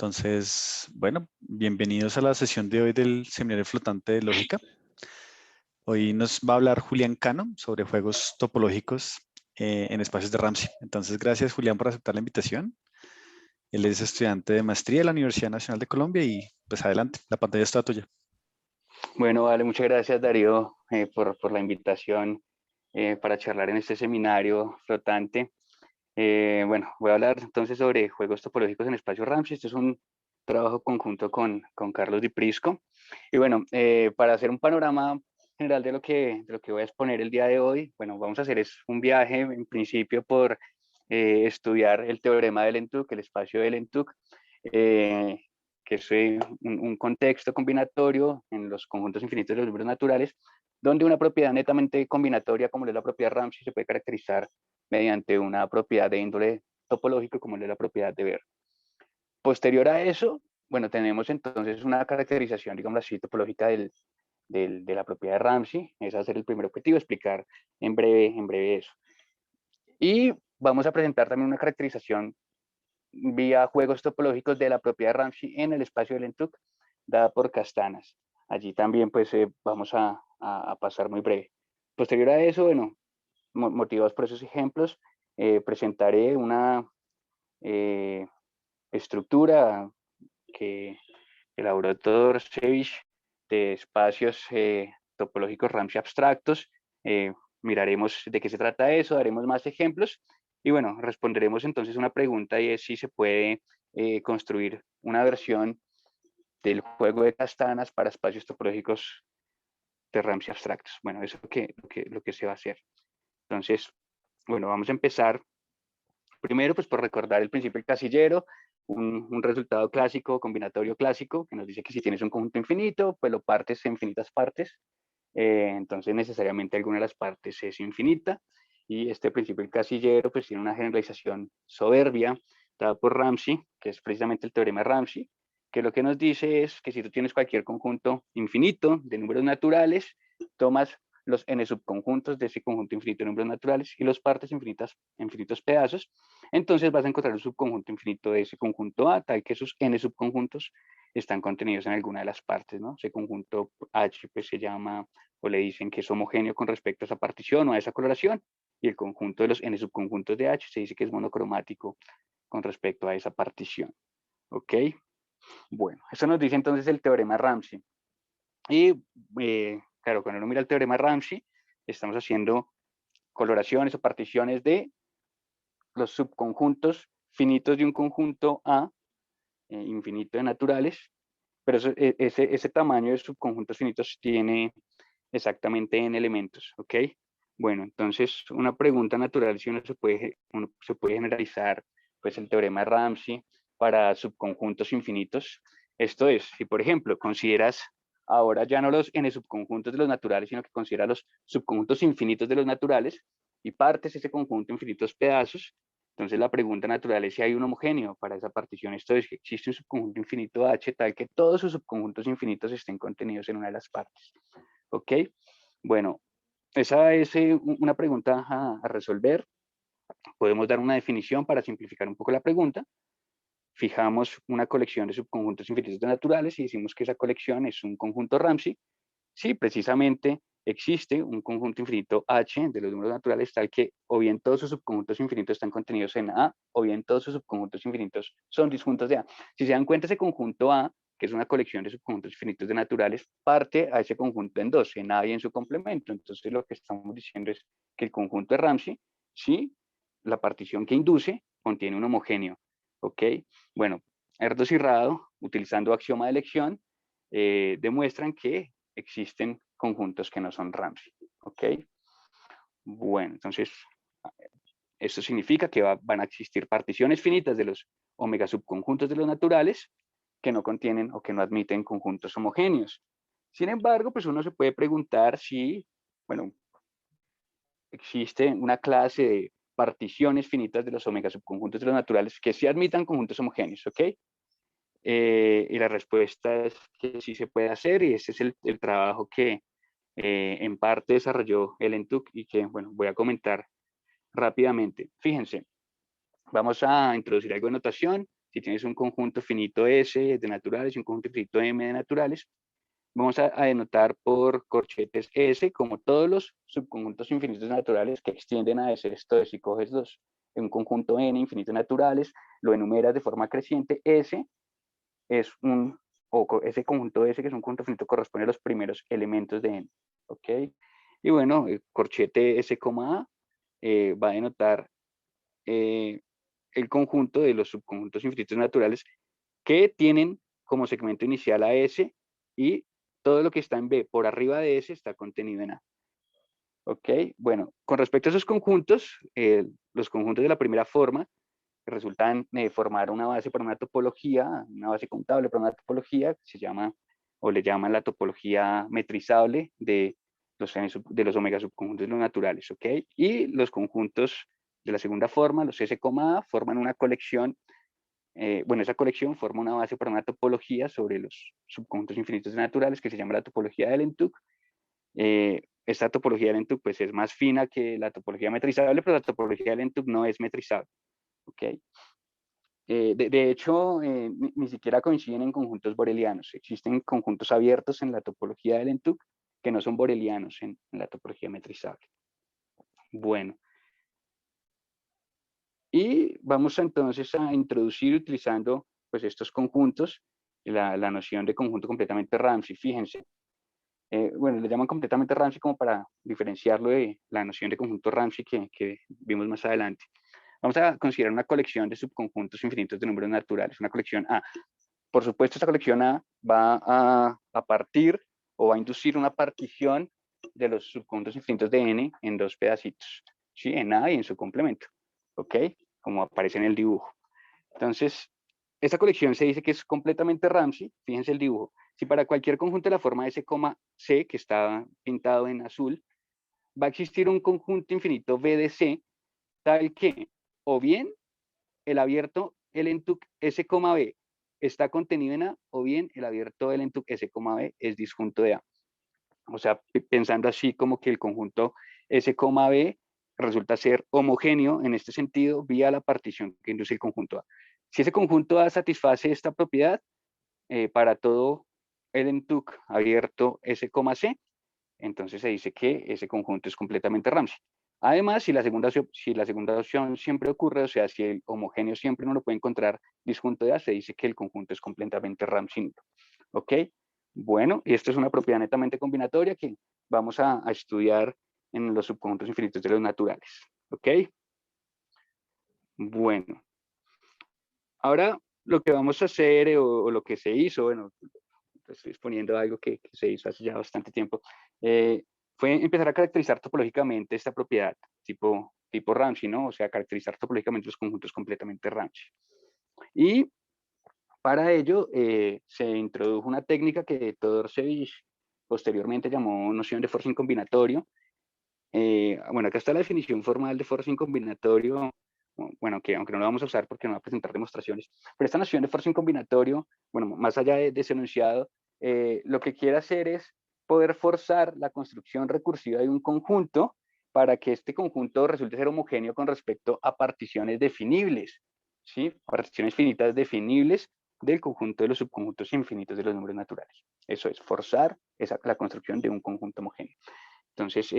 Entonces, bueno, bienvenidos a la sesión de hoy del Seminario Flotante de Lógica. Hoy nos va a hablar Julián Cano sobre juegos topológicos en espacios de Ramsey. Entonces, gracias Julián por aceptar la invitación. Él es estudiante de maestría de la Universidad Nacional de Colombia y pues adelante, la pantalla está tuya. Bueno, vale, muchas gracias Darío por la invitación para charlar en este seminario flotante. Bueno, voy a hablar entonces sobre juegos topológicos en espacio Ramsey. Este es un trabajo conjunto con Carlos Di Prisco. Y bueno, para hacer un panorama general de lo que voy a exponer el día de hoy, bueno, vamos a hacer un viaje en principio por estudiar el teorema de Lentuc, el espacio de Lentuc, que es un contexto combinatorio en los conjuntos infinitos de los números naturales, donde una propiedad netamente combinatoria, como es la propiedad Ramsey, se puede caracterizar mediante una propiedad de índole topológico, como es la propiedad de Ver. Posterior a eso, bueno, tenemos entonces una caracterización, digamos así, topológica de la propiedad de Ramsey. Ese va a ser el primer objetivo, explicar en breve eso. Y vamos a presentar también una caracterización vía juegos topológicos de la propiedad de Ramsey en el espacio de Lentuc, dada por Castanas. Allí también pues vamos a pasar muy breve. Posterior a eso, bueno, motivados por esos ejemplos, presentaré una estructura que elaboró Todorcevich de espacios topológicos Ramsey abstractos. Miraremos de qué se trata eso, daremos más ejemplos y bueno, responderemos entonces una pregunta y es si se puede construir una versión del juego de Castanas para espacios topológicos de Ramsey abstractos. Bueno, eso es lo que se va a hacer. Entonces, bueno, vamos a empezar primero pues por recordar el principio del casillero, un resultado clásico, combinatorio clásico, que nos dice que si tienes un conjunto infinito, pues lo partes en infinitas partes, entonces necesariamente alguna de las partes es infinita, y este principio del casillero pues tiene una generalización soberbia, dada por Ramsey, que es precisamente el teorema de Ramsey, que lo que nos dice es que si tú tienes cualquier conjunto infinito de números naturales, tomas los n subconjuntos de ese conjunto infinito de números naturales y los partes infinitos pedazos, entonces vas a encontrar un subconjunto infinito de ese conjunto A, tal que esos n subconjuntos están contenidos en alguna de las partes, ¿no? Ese conjunto H pues se llama, o le dicen que es homogéneo con respecto a esa partición o a esa coloración, y el conjunto de los n subconjuntos de H se dice que es monocromático con respecto a esa partición, ¿ok? Bueno, eso nos dice entonces el teorema Ramsey. Y claro, cuando uno mira el teorema Ramsey, estamos haciendo coloraciones o particiones de los subconjuntos finitos de un conjunto A, infinito de naturales, pero ese tamaño de subconjuntos finitos tiene exactamente n elementos, ¿ok? Bueno, entonces una pregunta natural si uno se puede generalizar pues el teorema de Ramsey para subconjuntos infinitos. Esto es, si por ejemplo consideras ahora ya no los n subconjuntos de los naturales, sino que consideras los subconjuntos infinitos de los naturales y partes ese conjunto en infinitos pedazos, entonces la pregunta natural es si hay un homogéneo para esa partición. Esto es que existe un subconjunto infinito H tal que todos sus subconjuntos infinitos estén contenidos en una de las partes. ¿Ok? Bueno, esa es una pregunta a resolver. Podemos dar una definición para simplificar un poco la pregunta. Fijamos una colección de subconjuntos infinitos de naturales y decimos que esa colección es un conjunto Ramsey. Sí, precisamente existe un conjunto infinito H de los números naturales tal que o bien todos sus subconjuntos infinitos están contenidos en A o bien todos sus subconjuntos infinitos son disjuntos de A. Si se dan cuenta, ese conjunto A, que es una colección de subconjuntos infinitos de naturales, parte a ese conjunto en dos, en A y en su complemento. Entonces lo que estamos diciendo es que el conjunto de Ramsey, sí, la partición que induce contiene un homogéneo. ¿Ok? Bueno, Erdos y Rado, utilizando axioma de elección, demuestran que existen conjuntos que no son Ramsey, ¿ok? Bueno, entonces, esto significa que van a existir particiones finitas de los omega subconjuntos de los naturales que no contienen o que no admiten conjuntos homogéneos. Sin embargo, pues uno se puede preguntar si, bueno, existe una clase de particiones finitas de los omega subconjuntos de los naturales que sí admitan conjuntos homogéneos, ¿ok? Y la respuesta es que sí se puede hacer y ese es el trabajo que en parte desarrolló el ENTUC y que, bueno, voy a comentar rápidamente. Fíjense, vamos a introducir algo de notación. si tienes un conjunto finito S de naturales y un conjunto finito M de naturales, vamos a denotar por corchetes S como todos los subconjuntos infinitos naturales que extienden a S. Esto es, si coges un conjunto N infinitos naturales, lo enumeras de forma creciente, S es ese conjunto S, que es un conjunto finito, corresponde a los primeros elementos de N. ¿Ok? Y bueno, el corchete S, A va a denotar el conjunto de los subconjuntos infinitos naturales que tienen como segmento inicial a S y todo lo que está en B por arriba de S está contenido en A. ¿Ok? Bueno, con respecto a esos conjuntos, los conjuntos de la primera forma resultan formar una base para una topología, una base contable para una topología que se llama, o le llaman la topología metrizable de los omega subconjuntos de los naturales, ¿ok? Y los conjuntos de la segunda forma, los S, A, forman una colección, bueno, esa colección forma una base para una topología sobre los subconjuntos infinitos de naturales que se llama la topología de Lentuk. Esta topología de Lentuk pues es más fina que la topología metrizable, pero la topología de Lentuk no es metrizable, ¿ok? De hecho, ni siquiera coinciden en conjuntos borelianos. Existen conjuntos abiertos en la topología del Lentuk que no son borelianos en la topología metrizable. Bueno. Y vamos entonces a introducir utilizando pues, estos conjuntos la noción de conjunto completamente Ramsey. Fíjense. Bueno, le llaman completamente Ramsey como para diferenciarlo de la noción de conjunto Ramsey que vimos más adelante. Vamos a considerar una colección de subconjuntos infinitos de números naturales, una colección A. Por supuesto, esta colección A va a partir o va a inducir una partición de los subconjuntos infinitos de N en dos pedacitos, ¿sí? En A y en su complemento, ¿ok? Como aparece en el dibujo. Entonces, esta colección se dice que es completamente Ramsey. Fíjense el dibujo. Si para cualquier conjunto de la forma S, C, que está pintado en azul, va a existir un conjunto infinito B de C, tal que o bien el abierto Lentuk S, B está contenido en A, o bien el abierto Lentuk S, B es disjunto de A. O sea, pensando así como que el conjunto S, B resulta ser homogéneo en este sentido vía la partición que induce el conjunto A. Si ese conjunto A satisface esta propiedad, para todo Lentuk abierto S, C, entonces se dice que ese conjunto es completamente Ramsey. Además, si la segunda opción siempre ocurre, o sea, si el homogéneo siempre no lo puede encontrar disjunto de A, se dice que el conjunto es completamente Ramsey. ¿Ok? Bueno, y esto es una propiedad netamente combinatoria que vamos a estudiar en los subconjuntos infinitos de los naturales. ¿Ok? Bueno. Ahora, lo que vamos a hacer, o lo que se hizo, bueno, estoy exponiendo algo que se hizo hace ya bastante tiempo, fue empezar a caracterizar topológicamente esta propiedad, tipo Ramsey, ¿no? O sea, caracterizar topológicamente los conjuntos completamente Ramsey. Y para ello se introdujo una técnica que Todorcevich posteriormente llamó noción de forcing combinatorio. Bueno, acá está la definición formal de forcing combinatorio, bueno, que aunque no lo vamos a usar porque no va a presentar demostraciones, pero esta noción de forcing combinatorio, bueno, más allá de ese enunciado, lo que quiere hacer es poder forzar la construcción recursiva de un conjunto para que este conjunto resulte ser homogéneo con respecto a particiones definibles, ¿sí? Particiones finitas definibles del conjunto de los subconjuntos infinitos de los números naturales. Eso es forzar la construcción de un conjunto homogéneo. Entonces,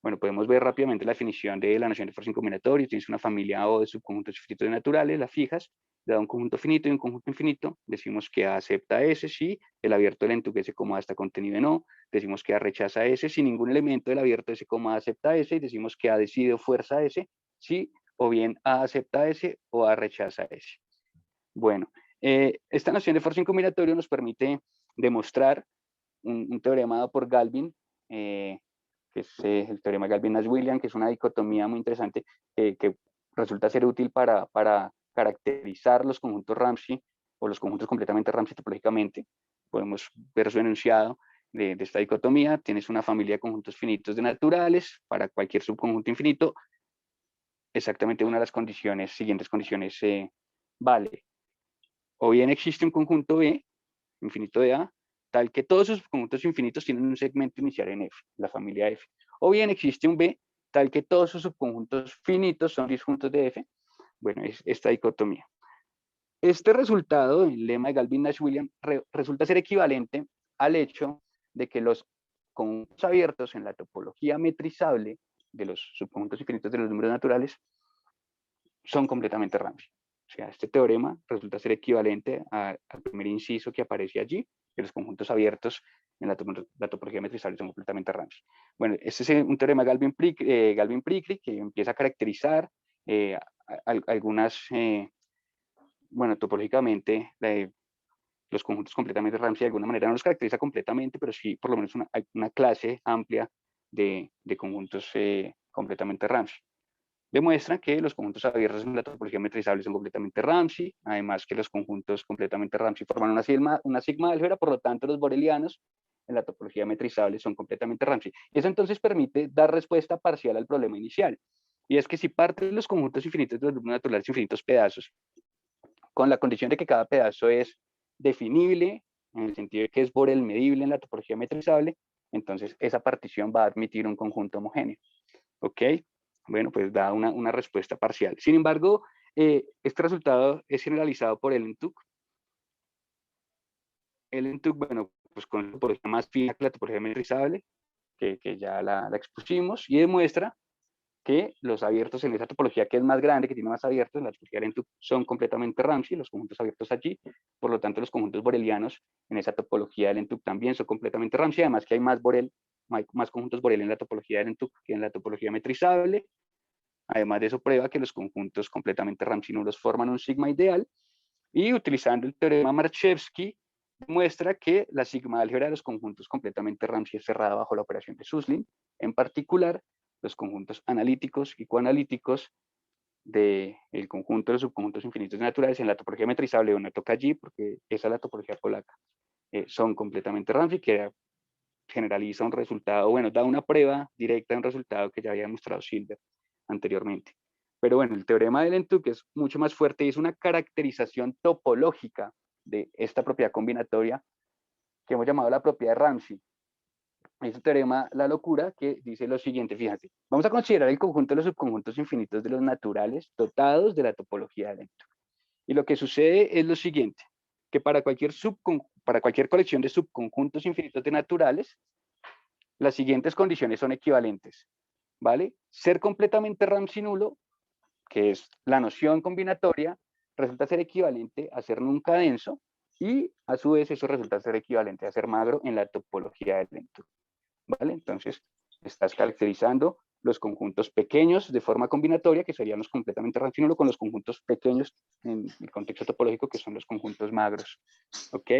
bueno, podemos ver rápidamente la definición de la noción de forcing combinatorio. Tienes una familia O de subconjuntos infinitos de naturales, la fijas, le da un conjunto finito y un conjunto infinito. Decimos que A acepta S si el abierto del Lentuk S, A está contenido en O. Decimos que A rechaza S si ningún elemento del abierto S, A acepta S. Y decimos que A decide o fuerza S si o bien A acepta S o A rechaza S. Bueno, esta noción de forcing combinatorio nos permite demostrar un teorema dado por Galvin, que es el teorema Galvin-Nash-Williams, que es una dicotomía muy interesante que resulta ser útil para caracterizar los conjuntos Ramsey o los conjuntos completamente Ramsey topológicamente. Podemos ver su enunciado de esta dicotomía. Tienes una familia de conjuntos finitos de naturales para cualquier subconjunto infinito. Exactamente una de las condiciones, siguientes condiciones vale. O bien existe un conjunto B, infinito de A, tal que todos sus conjuntos infinitos tienen un segmento inicial en F, la familia F. O bien existe un B, tal que todos sus subconjuntos finitos son disjuntos de F. Bueno, es esta dicotomía. Este resultado, el lema de Galvin-Nash-Williams, resulta ser equivalente al hecho de que los conjuntos abiertos en la topología metrizable de los subconjuntos infinitos de los números naturales son completamente Ramsey. O sea, este teorema resulta ser equivalente al primer inciso que aparece allí, que los conjuntos abiertos en la topología metrizable son completamente Ramsey. Bueno, este es un teorema Galvin-Prickly que empieza a caracterizar algunas, bueno, topológicamente, los conjuntos completamente Ramsey de alguna manera no los caracteriza completamente, pero sí por lo menos una clase amplia de conjuntos completamente Ramsey. Demuestran que los conjuntos abiertos en la topología metrizable son completamente Ramsey, además que los conjuntos completamente Ramsey forman una sigma álgebra, por lo tanto los borelianos en la topología metrizable son completamente Ramsey. Y eso entonces permite dar respuesta parcial al problema inicial. Y es que si parte de los conjuntos infinitos de los números naturales infinitos pedazos, con la condición de que cada pedazo es definible, en el sentido de que es Borel medible en la topología metrizable, entonces esa partición va a admitir un conjunto homogéneo. ¿Ok? Bueno, pues da una respuesta parcial. Sin embargo, este resultado es generalizado por Ellen-Tuck. Ellen-Tuck, bueno, pues con la topología más fina que la topología metrizable, que ya la expusimos, y demuestra que los abiertos en esa topología que es más grande, que tiene más abiertos, la topología Ellen-Tuck, son completamente Ramsey, los conjuntos abiertos allí. Por lo tanto, los conjuntos borelianos en esa topología Ellen-Tuck también son completamente Ramsey. Además que hay más conjuntos Borel en la topología Ellen-Tuck que en la topología metrizable. Además de eso, prueba que los conjuntos completamente Ramsey nulos forman un sigma ideal, y utilizando el teorema Marchevsky, muestra que la sigma álgebra de los conjuntos completamente Ramsey es cerrada bajo la operación de Suslin, en particular los conjuntos analíticos y coanalíticos del conjunto de los subconjuntos infinitos naturales en la topología metrizable, una toca allí porque esa es la topología polaca, son completamente Ramsey, que generaliza un resultado, bueno, da una prueba directa de un resultado que ya había mostrado Silver anteriormente. Pero bueno, el teorema de Ellen-Tuck es mucho más fuerte y es una caracterización topológica de esta propiedad combinatoria que hemos llamado la propiedad de Ramsey. Es un teorema, la locura, que dice lo siguiente, fíjate, vamos a considerar el conjunto de los subconjuntos infinitos de los naturales dotados de la topología de Ellen-Tuck. Y lo que sucede es lo siguiente, que para cualquier colección de subconjuntos infinitos de naturales, las siguientes condiciones son equivalentes, ¿vale? Ser completamente Ramsey nulo, que es la noción combinatoria, resulta ser equivalente a ser nunca denso, y a su vez eso resulta ser equivalente a ser magro en la topología de Ellen-Tuck, ¿vale? Entonces, estás caracterizando los conjuntos pequeños de forma combinatoria, que serían los completamente Ramsey nulo, con los conjuntos pequeños en el contexto topológico, que son los conjuntos magros, ¿ok?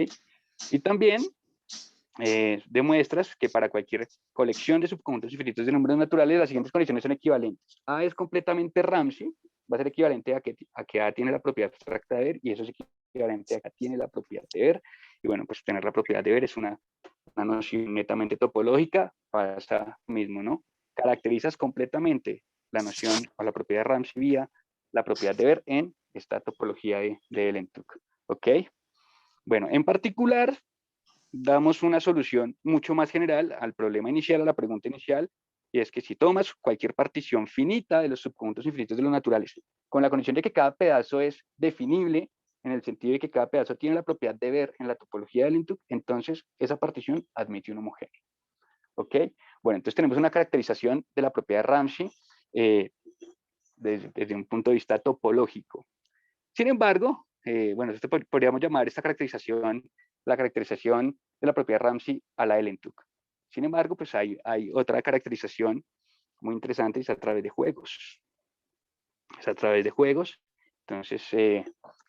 Y también demuestras que para cualquier colección de subconjuntos infinitos de números naturales, las siguientes condiciones son equivalentes. A es completamente Ramsey, va a ser equivalente a que A tiene la propiedad abstracta de ver, y eso es equivalente a que A tiene la propiedad de ver. Y bueno, pues tener la propiedad de ver es una noción netamente topológica, pasa mismo, ¿no? Caracterizas completamente la noción o la propiedad de Ramsey vía la propiedad de ver en esta topología de Ellen-Tuck, ¿ok? Bueno, en particular, damos una solución mucho más general al problema inicial, a la pregunta inicial, y es que si tomas cualquier partición finita de los subconjuntos infinitos de los naturales, con la condición de que cada pedazo es definible, en el sentido de que cada pedazo tiene la propiedad de ver en la topología del Ellen-Tuck, entonces esa partición admite un homogéneo. ¿Ok? Bueno, entonces tenemos una caracterización de la propiedad de Ramsey desde un punto de vista topológico. Sin embargo, bueno, podríamos llamar esta caracterización la caracterización de la propiedad Ramsey a la Ellen-Tuck. Sin embargo, pues hay otra caracterización muy interesante, es a través de juegos. Es a través de juegos. Entonces,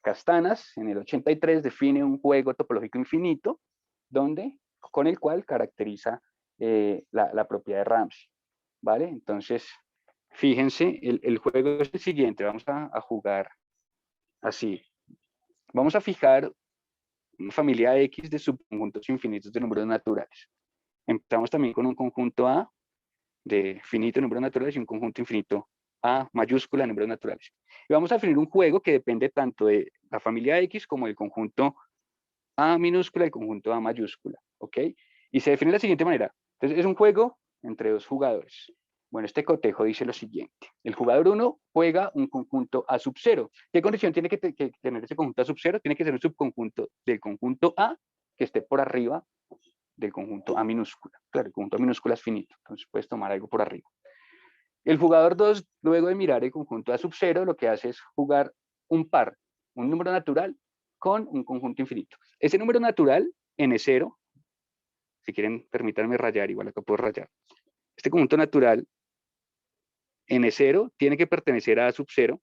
Castanas en el 83 define un juego topológico infinito con el cual caracteriza la propiedad de Ramsey. ¿Vale? Entonces, fíjense, el juego es el siguiente. Vamos a jugar así. Vamos a fijar una familia X de subconjuntos infinitos de números naturales. Empezamos también con un conjunto A de finito de números naturales y un conjunto infinito A mayúscula de números naturales. Y vamos a definir un juego que depende tanto de la familia X como del conjunto A minúscula y conjunto A mayúscula, ¿ok? Y se define de la siguiente manera. Entonces, es un juego entre dos jugadores. Bueno, este cotejo dice lo siguiente. El jugador 1 juega un conjunto A sub 0. ¿Qué condición tiene que tener ese conjunto A sub 0? Tiene que ser un subconjunto del conjunto A que esté por arriba del conjunto A minúscula. Claro, el conjunto A minúscula es finito, entonces puedes tomar algo por arriba. El jugador 2, luego de mirar el conjunto A sub 0, lo que hace es jugar un par, un número natural con un conjunto infinito. Ese número natural, N0, si quieren, permítanme rayar, igual acá puedo rayar. Este conjunto natural N0 tiene que pertenecer a A sub 0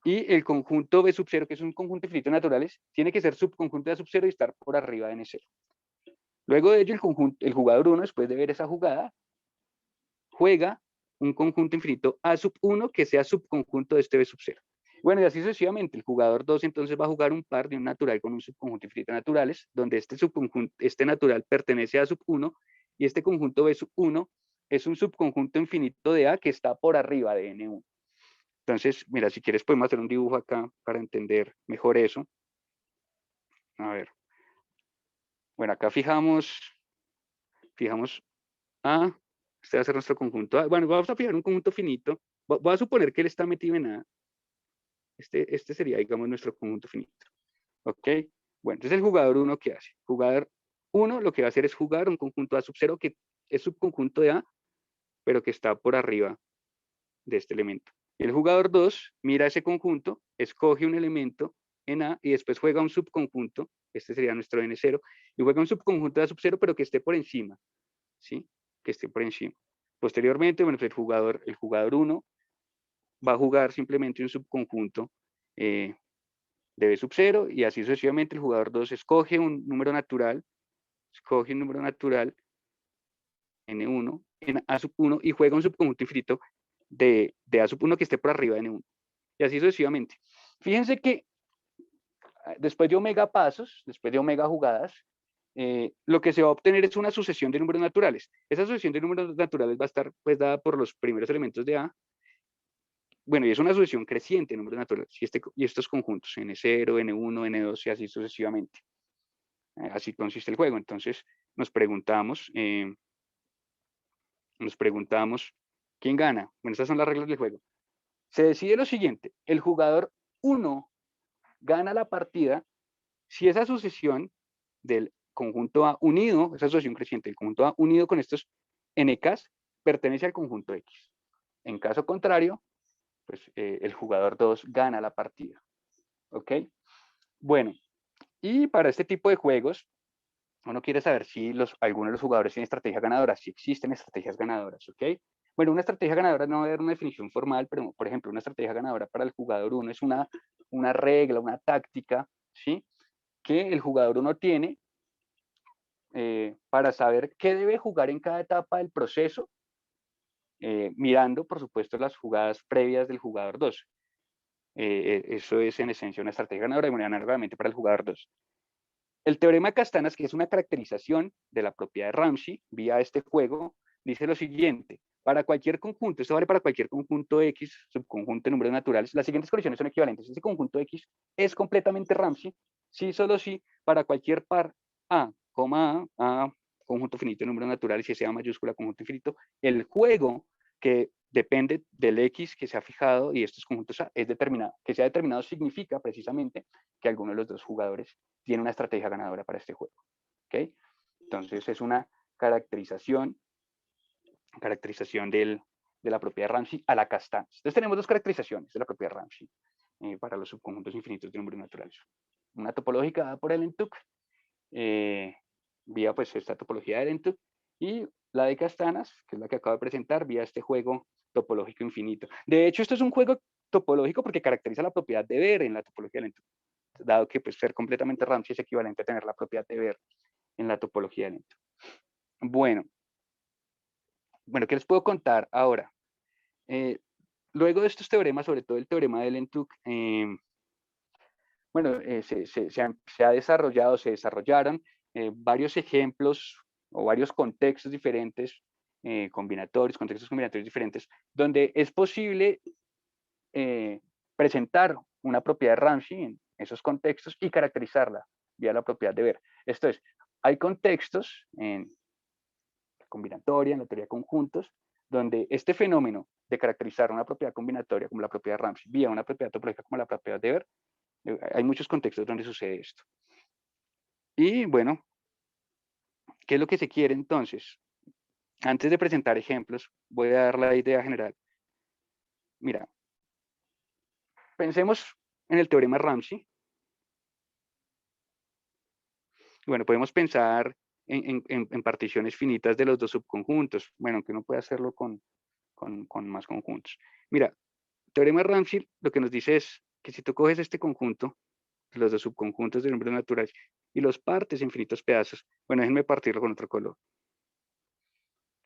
y el conjunto B sub 0, que es un conjunto infinito de naturales, tiene que ser subconjunto de A sub 0 y estar por arriba de N0. Luego de ello, el jugador 1, después de ver esa jugada, juega un conjunto infinito A sub 1 que sea subconjunto de este B sub 0. Bueno, y así sucesivamente. El jugador 2 entonces va a jugar un par de un natural con un subconjunto infinito de naturales, donde este natural pertenece a sub 1 y este conjunto B sub 1 es un subconjunto infinito de A que está por arriba de N1. Entonces, mira, si quieres podemos hacer un dibujo acá para entender mejor eso. A ver. Bueno, acá fijamos A, este va a ser nuestro conjunto A. Bueno, vamos a fijar un conjunto finito. Voy a suponer que él está metido en A. Este sería, digamos, nuestro conjunto finito. ¿Ok? Bueno, entonces el jugador 1, ¿qué hace? Jugador 1 lo que va a hacer es jugar un conjunto A sub 0 que es subconjunto de A, pero que está por arriba de este elemento. Y el jugador 2 mira ese conjunto, escoge un elemento en A y después juega un subconjunto, este sería nuestro N0, y juega un subconjunto de A sub 0, pero que esté por encima, ¿sí? Que esté por encima. Posteriormente, bueno, pues el jugador 1 va a jugar simplemente un subconjunto de B sub 0 y así sucesivamente el jugador 2 escoge un número natural N1 en A sub 1 y juega un subconjunto infinito de A sub 1 que esté por arriba de N1 y así sucesivamente. Fíjense que después de omega pasos, después de omega jugadas, lo que se va a obtener es una sucesión de números naturales. Esa sucesión de números naturales va a estar pues dada por los primeros elementos de A. Bueno, y es una sucesión creciente de números naturales y estos conjuntos, N0, N1, N2 y así sucesivamente. Así consiste el juego. Entonces nos preguntamos, ¿quién gana? Bueno, estas son las reglas del juego. Se decide lo siguiente, el jugador 1 gana la partida si esa sucesión del conjunto A unido, esa sucesión creciente del conjunto A unido con estos NKs pertenece al conjunto X. En caso contrario, pues el jugador 2 gana la partida. ¿Ok? Bueno, y para este tipo de juegos, uno quiere saber si algunos de los jugadores tienen estrategias ganadoras, si existen estrategias ganadoras, ¿ok? Bueno, una estrategia ganadora no va a haber una definición formal, pero por ejemplo, una estrategia ganadora para el jugador 1 es una regla, una táctica, ¿sí? Que el jugador 1 tiene para saber qué debe jugar en cada etapa del proceso, mirando, por supuesto, las jugadas previas del jugador 2. Eso es en esencia una estrategia ganadora de manera normalmente para el jugador 2. El teorema de Castanas, que es una caracterización de la propiedad de Ramsey vía este juego, dice lo siguiente: para cualquier conjunto, esto vale para cualquier conjunto X, subconjunto de números naturales, las siguientes condiciones son equivalentes. Este conjunto X es completamente Ramsey si solo si para cualquier par A, A, conjunto finito de números naturales y ese A mayúscula conjunto infinito, el juego que depende del X que se ha fijado y estos conjuntos A es determinado. Que sea determinado significa precisamente que alguno de los dos jugadores tiene una estrategia ganadora para este juego. ¿Okay? Entonces es una caracterización de la propiedad de Ramsey a la Castanas. Entonces tenemos dos caracterizaciones de la propiedad de Ramsey para los subconjuntos infinitos de números naturales. Una topológica dada por Elentuk, vía pues esta topología de Elentuk, y la de Castanas, que es la que acabo de presentar, vía este juego topológico infinito. De hecho, esto es un juego topológico porque caracteriza la propiedad de ver en la topología de Elentuk, dado que pues, ser completamente Ramsey es equivalente a tener la propiedad de ver en la topología de Elentuk. Bueno, ¿qué les puedo contar ahora? Luego de estos teoremas, sobre todo el teorema de Elentuk, se desarrollaron varios ejemplos o varios contextos diferentes, contextos combinatorios diferentes, donde es posible presentar una propiedad de Ramsey en esos contextos y caracterizarla vía la propiedad de ver. Esto es, hay contextos en combinatoria, en la teoría de conjuntos, donde este fenómeno de caracterizar una propiedad combinatoria como la propiedad Ramsey vía una propiedad topológica como la propiedad de Weber, hay muchos contextos donde sucede esto. Y bueno, ¿qué es lo que se quiere entonces? Antes de presentar ejemplos, voy a dar la idea general. Mira, pensemos en el teorema Ramsey. Bueno, podemos pensar en particiones finitas de los dos subconjuntos. Bueno, aunque uno puede hacerlo con más conjuntos. Mira, teorema Ramsey lo que nos dice es que si tú coges este conjunto, los dos subconjuntos de números naturales, y los partes en infinitos pedazos, bueno, déjenme partirlo con otro color.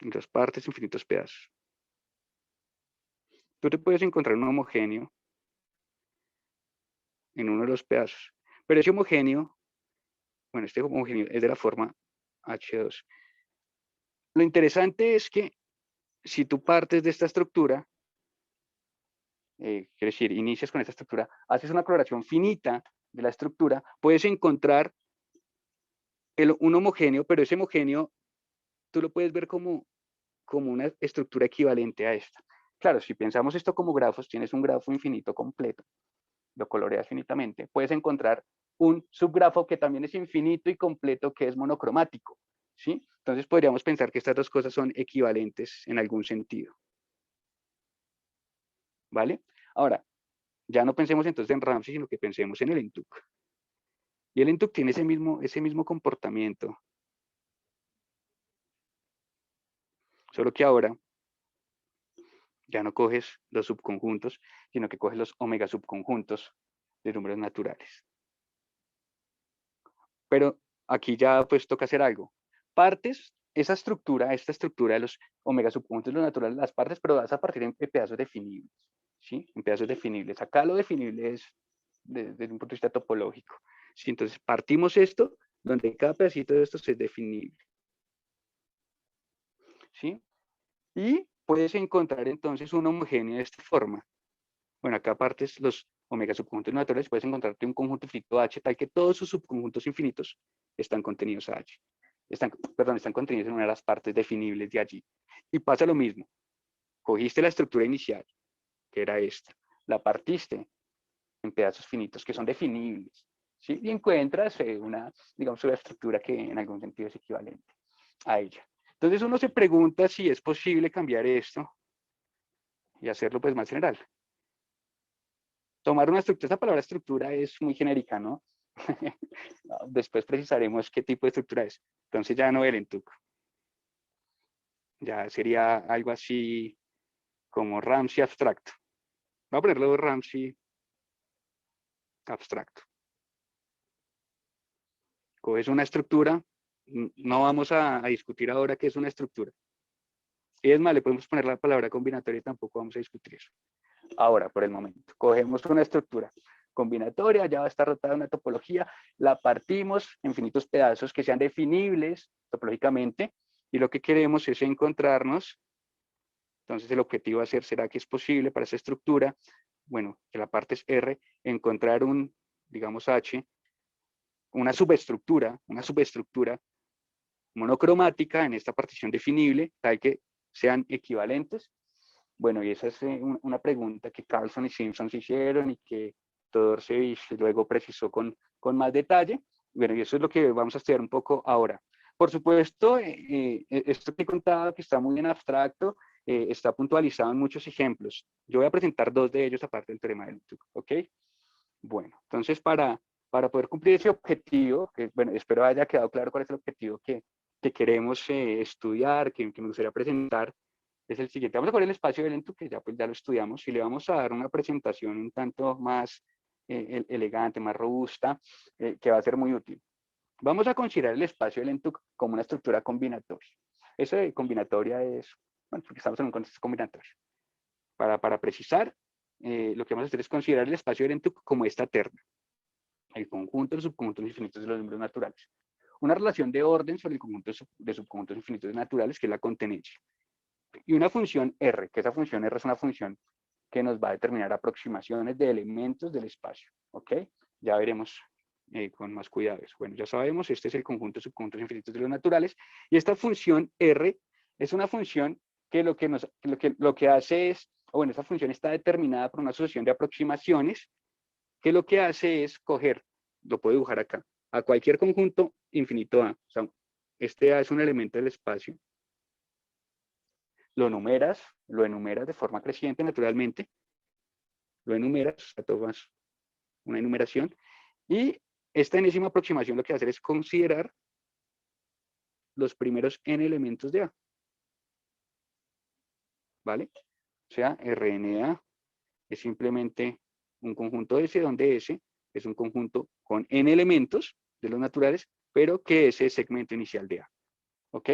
Y los partes en infinitos pedazos. Tú te puedes encontrar un homogéneo en uno de los pedazos, pero ese homogéneo, bueno, este homogéneo es de la forma H2. Lo interesante es que si tú partes de esta estructura, quiero decir, inicias con esta estructura, haces una coloración finita de la estructura, puedes encontrar un homogéneo, pero ese homogéneo tú lo puedes ver como una estructura equivalente a esta. Claro, si pensamos esto como grafos, tienes un grafo infinito completo, lo coloreas finitamente, puedes encontrar un subgrafo que también es infinito y completo, que es monocromático, ¿sí? Entonces podríamos pensar que estas dos cosas son equivalentes en algún sentido. ¿Vale? Ahora, ya no pensemos entonces en Ramsey, sino que pensemos en el ENTUC. Y el ENTUC tiene ese mismo comportamiento. Solo que ahora ya no coges los subconjuntos, sino que coges los omega subconjuntos de números naturales. Pero aquí ya pues toca hacer algo. Partes esta estructura de los omega subconjuntos de los naturales, las partes, pero vas a partir en pedazos definibles, ¿sí? En pedazos definibles. Acá lo definible es desde un punto de vista topológico. ¿Sí? Entonces partimos esto, donde cada pedacito de estos es definible. ¿Sí? Y puedes encontrar entonces un homogéneo de esta forma. Bueno, acá partes los omega subconjuntos naturales, puedes encontrarte un conjunto infinito H tal que todos sus subconjuntos infinitos están contenidos a H. Están contenidos en una de las partes definibles de allí. Y pasa lo mismo. Cogiste la estructura inicial, que era esta, la partiste en pedazos finitos que son definibles, ¿sí? Y encuentras digamos, una estructura que en algún sentido es equivalente a ella. Entonces uno se pregunta si es posible cambiar esto y hacerlo pues más general. Tomar una estructura, esa palabra estructura es muy genérica, ¿no? Después precisaremos qué tipo de estructura es. Entonces ya no el ENTUC. Ya sería algo así como Ramsey abstracto. Voy a ponerlo Ramsey abstracto. Coges una estructura, no vamos a discutir ahora qué es una estructura. Y es más, le podemos poner la palabra combinatoria y tampoco vamos a discutir eso. Ahora, por el momento, cogemos una estructura combinatoria, ya va a estar rotada una topología, la partimos en infinitos pedazos que sean definibles topológicamente, y lo que queremos es encontrarnos, entonces el objetivo a hacer será que es posible para esa estructura, bueno, que la parte es R, encontrar digamos H, una subestructura monocromática en esta partición definible, tal que sean equivalentes. Bueno, y esa es una pregunta que Carlson y Simpson se hicieron y que Todorcevich luego precisó con más detalle. Bueno, y eso es lo que vamos a estudiar un poco ahora. Por supuesto, esto que he contado, que está muy en abstracto, está puntualizado en muchos ejemplos. Yo voy a presentar dos de ellos aparte del teorema del ENTUC, ¿ok? Bueno, entonces para poder cumplir ese objetivo, que bueno, espero haya quedado claro cuál es el objetivo que queremos estudiar, que me gustaría presentar, es el siguiente. Vamos a poner el espacio del ENTUC, que ya, pues, ya lo estudiamos, y le vamos a dar una presentación un tanto más elegante, más robusta, que va a ser muy útil. Vamos a considerar el espacio del ENTUC como una estructura combinatoria. Eso de combinatoria es, bueno, porque estamos en un contexto combinatorio. Para precisar, lo que vamos a hacer es considerar el espacio del ENTUC como esta terna, el conjunto de subconjuntos infinitos de los números naturales. Una relación de orden sobre el conjunto de subconjuntos infinitos naturales, que es la contenencia. Y una función R, que esa función R es una función que nos va a determinar aproximaciones de elementos del espacio. ¿Ok? Ya veremos con más cuidado eso. Bueno, ya sabemos, este es el conjunto de subconjuntos infinitos de los naturales. Y esta función R es una función que lo que hace es, o bueno, esa función está determinada por una sucesión de aproximaciones, que lo que hace es coger, lo puedo dibujar acá, a cualquier conjunto infinito A. O sea, este A es un elemento del espacio. Lo enumeras de forma creciente, naturalmente. Lo enumeras, tomas una enumeración. Y esta enésima aproximación lo que hace es considerar los primeros n elementos de A. ¿Vale? O sea, RNA es simplemente un conjunto S, donde S es un conjunto con n elementos de los naturales, pero que S es segmento inicial de A. ¿Ok?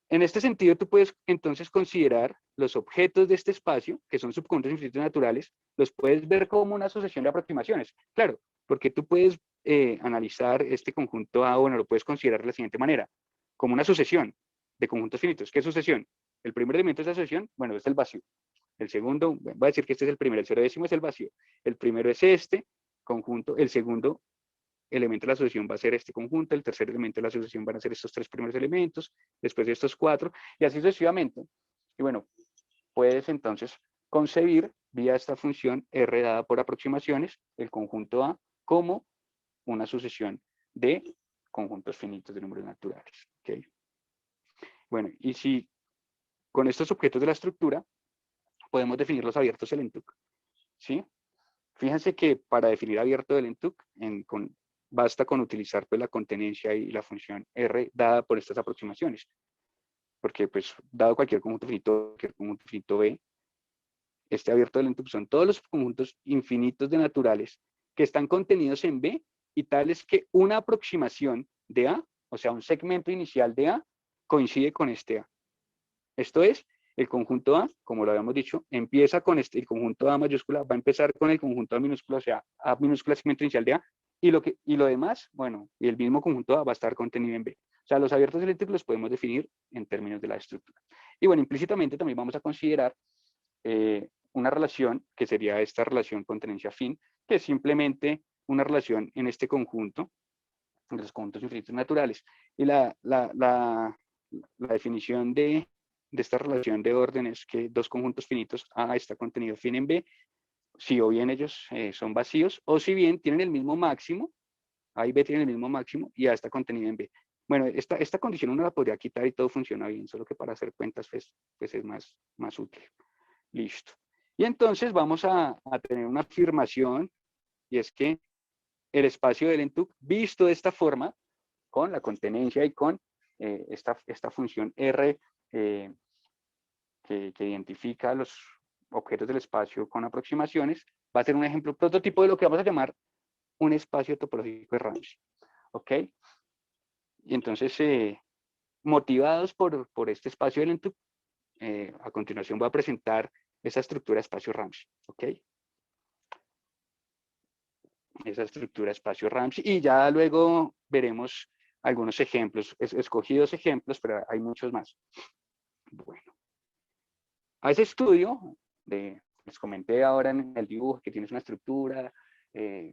En este sentido, tú puedes entonces considerar los objetos de este espacio, que son subconjuntos infinitos naturales, los puedes ver como una sucesión de aproximaciones. Claro, porque tú puedes analizar este conjunto A, bueno, lo puedes considerar de la siguiente manera, como una sucesión de conjuntos finitos. ¿Qué sucesión? El primer elemento de esa sucesión, bueno, es el vacío. El segundo, voy a decir que este es el primero, el 0,10 es el vacío. El primero es este conjunto, el segundo elemento de la asociación va a ser este conjunto, el tercer elemento de la asociación van a ser estos tres primeros elementos, después de estos cuatro, y así sucesivamente. Y bueno, puedes entonces concebir vía esta función R dada por aproximaciones el conjunto A como una sucesión de conjuntos finitos de números naturales. ¿Okay? Bueno, y si con estos objetos de la estructura podemos definir los abiertos del ENTUC, ¿sí? Fíjense que para definir abierto del ENTUC, basta con utilizar pues, la contenencia y la función R dada por estas aproximaciones. Porque, pues, dado cualquier conjunto finito B, este abierto del ENTUC son todos los conjuntos infinitos de naturales que están contenidos en B y tales que una aproximación de A, o sea, un segmento inicial de A, coincide con este A. Esto es, el conjunto A, como lo habíamos dicho, empieza con el conjunto A mayúscula, va a empezar con el conjunto A minúscula, o sea, A minúscula segmento inicial de A, y lo demás, bueno, y el mismo conjunto A va a estar contenido en B. O sea, los abiertos eléctricos los podemos definir en términos de la estructura. Y bueno, implícitamente también vamos a considerar una relación, que sería esta relación con tenencia fin, que es simplemente una relación en este conjunto, en los conjuntos infinitos naturales. Y la definición de esta relación de orden es que dos conjuntos finitos A está contenido fin en B, si o bien ellos son vacíos, o si bien tienen el mismo máximo, A y B tienen el mismo máximo, y A está contenido en B. Bueno, esta condición uno la podría quitar y todo funciona bien, solo que para hacer cuentas pues es más útil. Listo. Y entonces vamos a tener una afirmación, y es que el espacio del ENTUC, visto de esta forma, con la contenencia y con esta función R que identifica los objetos del espacio con aproximaciones, va a ser un ejemplo prototipo de lo que vamos a llamar un espacio topológico de Ramsey. ¿Ok? Y entonces, motivados por este espacio del ENTUC, a continuación voy a presentar esa estructura espacio Ramsey. ¿Ok? Esa estructura espacio Ramsey. Y ya luego veremos algunos ejemplos, escogidos ejemplos, pero hay muchos más. Bueno. A ese estudio, les comenté ahora en el dibujo que tienes una estructura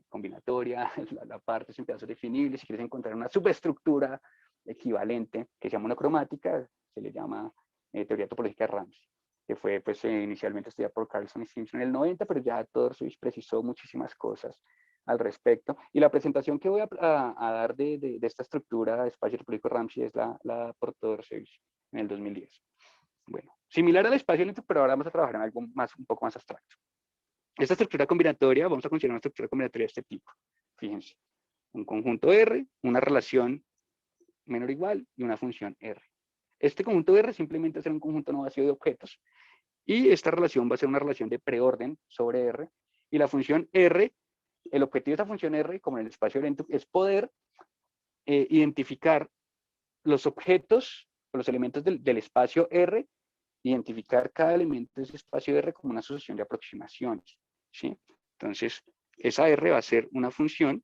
combinatoria, la parte es en pedazos definibles, si quieres encontrar una subestructura equivalente que sea monocromática, se le llama teoría topológica de Ramsey, que fue pues inicialmente estudiada por Carlson y Simpson en el 90, pero ya Torsovich precisó muchísimas cosas al respecto. Y la presentación que voy a dar de esta estructura de espacio topológico Ramsey es la por Torsovich en el 2010. Bueno, similar al espacio eléctrico, pero ahora vamos a trabajar en algo un poco más abstracto. Esta estructura combinatoria, vamos a considerar una estructura combinatoria de este tipo. Fíjense, un conjunto R, una relación menor o igual y una función R. Este conjunto R simplemente va a ser un conjunto no vacío de objetos y esta relación va a ser una relación de preorden sobre R y la función R, el objetivo de esta función R, como en el espacio lento, es poder identificar los objetos o los elementos del espacio R, identificar cada elemento de ese espacio R como una sucesión de aproximaciones, ¿sí? Entonces, esa R va a ser una función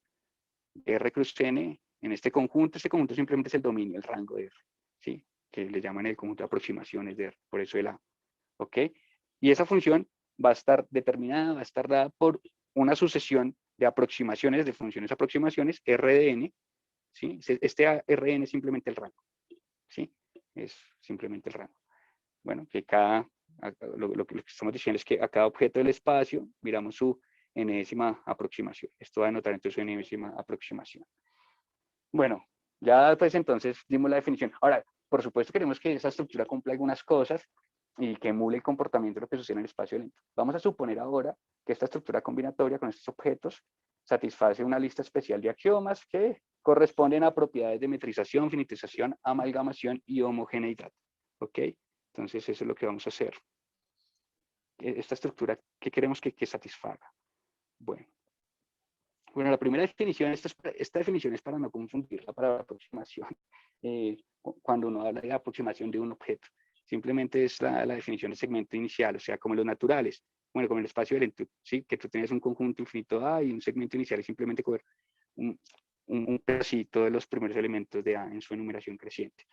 R cruz N en este conjunto simplemente es el dominio, el rango de R, ¿sí? Que le llaman el conjunto de aproximaciones de R, por eso el A, ¿ok? Y esa función va a estar determinada, va a estar dada por una sucesión de aproximaciones, de funciones aproximaciones, R de N, ¿sí? Este Rn es simplemente el rango, ¿sí? Es simplemente el rango. Bueno, que lo que estamos diciendo es que a cada objeto del espacio miramos su enésima aproximación. Esto va a denotar entonces su enésima aproximación. Bueno, ya pues entonces dimos la definición. Ahora, por supuesto queremos que esa estructura cumpla algunas cosas y que emule el comportamiento de lo que sucede en el espacio lento. Vamos a suponer ahora que esta estructura combinatoria con estos objetos satisface una lista especial de axiomas que corresponden a propiedades de metrización, finitización, amalgamación y homogeneidad. ¿Ok? Entonces eso es lo que vamos a hacer. Esta estructura, ¿qué queremos que satisfaga? Bueno, la primera definición, esta definición es para no confundirla para la aproximación, cuando uno habla de aproximación de un objeto. Simplemente es la definición de segmento inicial, o sea, como los naturales, bueno, como el espacio de lentitud, ¿sí? Que tú tienes un conjunto infinito A y un segmento inicial es simplemente coger un pedacito de los primeros elementos de A en su enumeración creciente.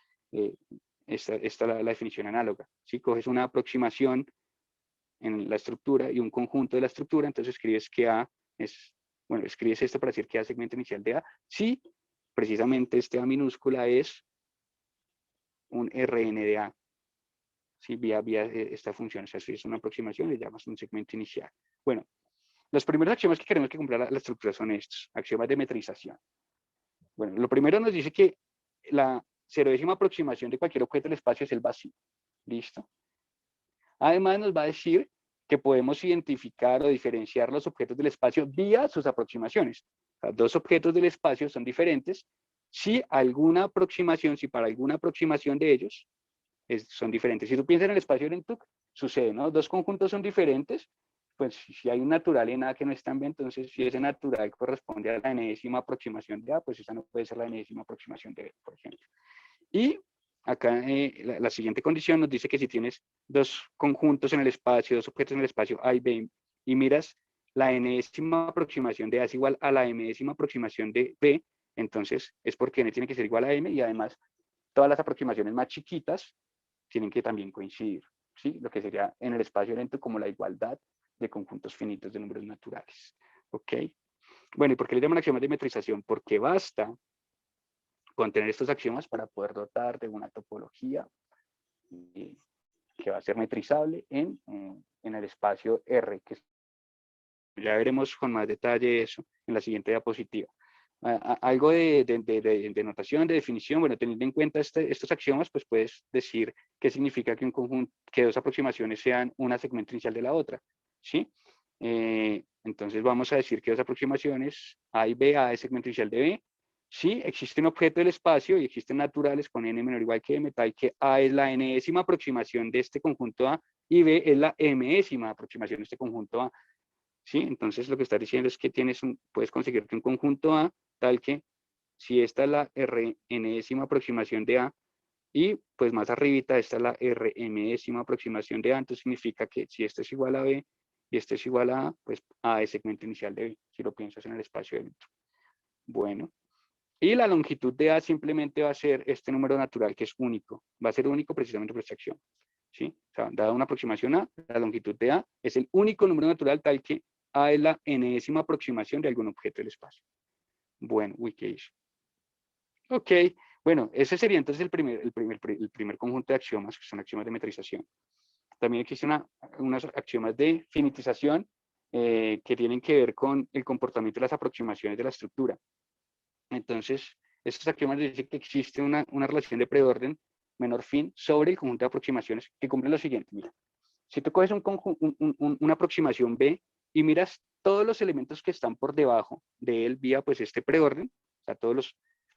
Esta es la definición análoga, ¿sí? Coges una aproximación en la estructura y un conjunto de la estructura, entonces escribes que A es, bueno, escribes esto para decir que A es segmento inicial de A, si precisamente este A minúscula es un Rn de A, ¿sí? vía esta función, o sea, si es una aproximación, le llamas un segmento inicial. Bueno, los primeros axiomas que queremos que cumpla la estructura son estos, axiomas de metrización. Bueno, lo primero nos dice que la 0ª aproximación de cualquier objeto del espacio es el vacío. ¿Listo? Además nos va a decir que podemos identificar o diferenciar los objetos del espacio vía sus aproximaciones. O sea, dos objetos del espacio son diferentes si alguna aproximación, si para alguna aproximación de ellos son diferentes. Si tú piensas en el espacio de Lentuc, sucede, ¿no? Dos conjuntos son diferentes, pues si hay un natural en A que no está en B, entonces si ese natural corresponde a la enésima aproximación de A, pues esa no puede ser la enésima aproximación de B, por ejemplo. Y acá la siguiente condición nos dice que si tienes dos conjuntos en el espacio, dos objetos en el espacio A y B, y miras la enésima aproximación de A es igual a la enésima aproximación de B, entonces es porque N tiene que ser igual a M y además todas las aproximaciones más chiquitas tienen que también coincidir, ¿sí? Lo que sería en el espacio lento como la igualdad de conjuntos finitos de números naturales. ¿Ok? Bueno, ¿y por qué le llaman axiomas de metrización? Porque basta con tener estos axiomas para poder dotar de una topología que va a ser metrizable en el espacio R, que ya veremos con más detalle eso en la siguiente diapositiva. Algo de notación, de definición, bueno, teniendo en cuenta estos axiomas, pues puedes decir qué significa que un conjunto, que dos aproximaciones sean una segmento inicial de la otra, ¿sí? Entonces vamos a decir que dos aproximaciones, A y B, A es segmento inicial de B, si existe un objeto del espacio y existen naturales con n menor o igual que m, tal que A es la enésima aproximación de este conjunto A y B es la mésima aproximación de este conjunto A. ¿Sí? Entonces lo que está diciendo es que puedes conseguirte un conjunto A tal que si esta es la Rnésima aproximación de A y pues más arribita esta es la Rmésima aproximación de A, entonces significa que si esto es igual a B y esto es igual a A, pues A es segmento inicial de B, si lo piensas en el espacio dentro. Bueno, y la longitud de A simplemente va a ser este número natural que es único, va a ser único precisamente por esta acción. ¿Sí? O sea, dada una aproximación A, la longitud de A es el único número natural tal que A es la enésima aproximación de algún objeto del espacio. Bueno, ¿qué hizo? Ok, bueno, ese sería entonces el primer conjunto de axiomas, que son axiomas de metrización. También existen unas axiomas de finitización que tienen que ver con el comportamiento de las aproximaciones de la estructura. Entonces, estos axiomas dicen que existe una relación de preorden menor fin sobre el conjunto de aproximaciones que cumplen lo siguiente. Mira, si tú coges una aproximación B y miras todos los elementos que están por debajo de él vía pues este preorden, o sea, todas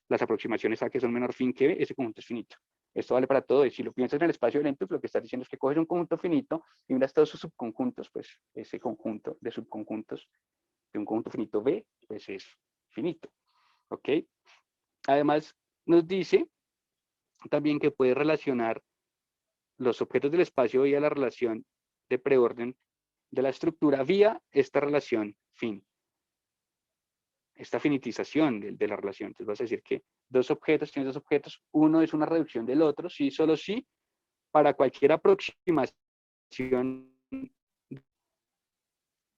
las aproximaciones A que son menor fin que B, ese conjunto es finito. Esto vale para todo. Y si lo piensas en el espacio de Lentuc, lo que estás diciendo es que coges un conjunto finito y miras todos sus subconjuntos, pues ese conjunto de subconjuntos de un conjunto finito B, pues es finito. ¿Ok? Además, nos dice también que puede relacionar los objetos del espacio vía la relación de preorden de la estructura vía esta relación fin. Esta finitización de la relación. Entonces vas a decir que tienes dos objetos, uno es una reducción del otro, sí, solo sí, para cualquier aproximación,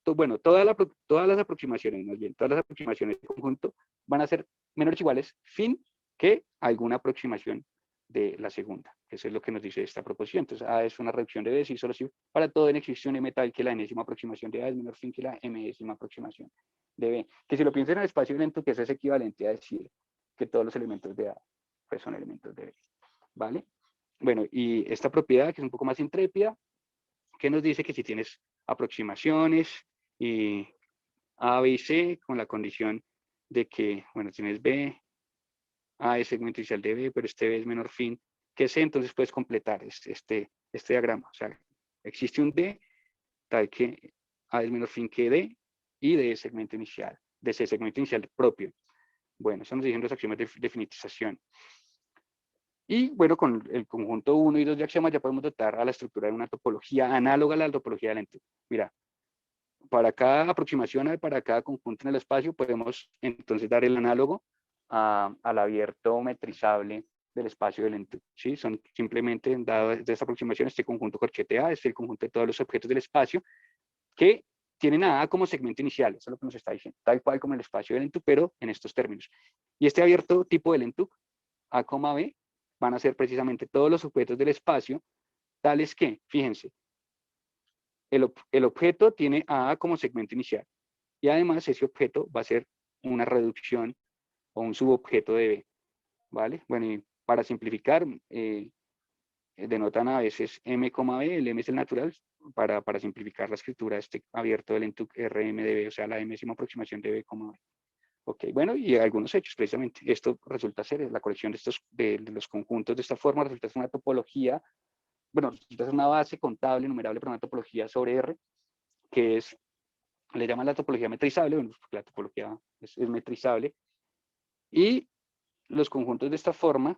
bueno, todas las aproximaciones, más bien, todas las aproximaciones de conjunto van a ser menores o iguales fin que alguna aproximación de la segunda. Eso es lo que nos dice esta proposición. Entonces, A es una reducción de B si solo si para todo n existe un M tal que la enésima aproximación de A es menor fin que la m-ésima aproximación de B. Que si lo piensan en el espacio lento, que eso es equivalente a decir que todos los elementos de A pues, son elementos de B. ¿Vale? Bueno, y esta propiedad, que es un poco más intrépida, que nos dice que si tienes aproximaciones y A, B y C, con la condición de que, bueno, tienes B, A es segmento inicial de B, pero este B es menor fin que C, entonces puedes completar este diagrama. O sea, existe un D tal que A es menor fin que D y D es segmento inicial, de C segmento inicial propio. Bueno, eso nos dicen los axiomas de finitización. Y bueno, con el conjunto 1 y 2 de axiomas ya podemos dotar a la estructura de una topología análoga a la topología del ente. Mira, para cada aproximación, para cada conjunto en el espacio, podemos entonces dar el análogo al abierto metrizable del espacio del ente. ¿Sí? Son simplemente, dado de esta aproximación, este conjunto corchete A, es el conjunto de todos los objetos del espacio que tienen a A como segmento inicial. Eso es lo que nos está diciendo, tal cual como el espacio del ENTUC, pero en estos términos. Y este abierto tipo del ENTUC, A, B, van a ser precisamente todos los objetos del espacio, tales que, fíjense, el objeto tiene a A como segmento inicial. Y además ese objeto va a ser una reducción o un subobjeto de B. ¿Vale? Bueno, y para simplificar, denotan a veces M, B, el M es el natural, para simplificar la escritura, este abierto del ENTUC RM de B, o sea, la enésima aproximación de B, B. Ok, bueno, y algunos hechos, precisamente. Esto resulta ser, la colección de los conjuntos de esta forma, resulta ser una topología, bueno, resulta ser una base contable, numerable para una topología sobre R, que es, le llaman la topología metrizable, bueno, porque la topología es metrizable, y los conjuntos de esta forma,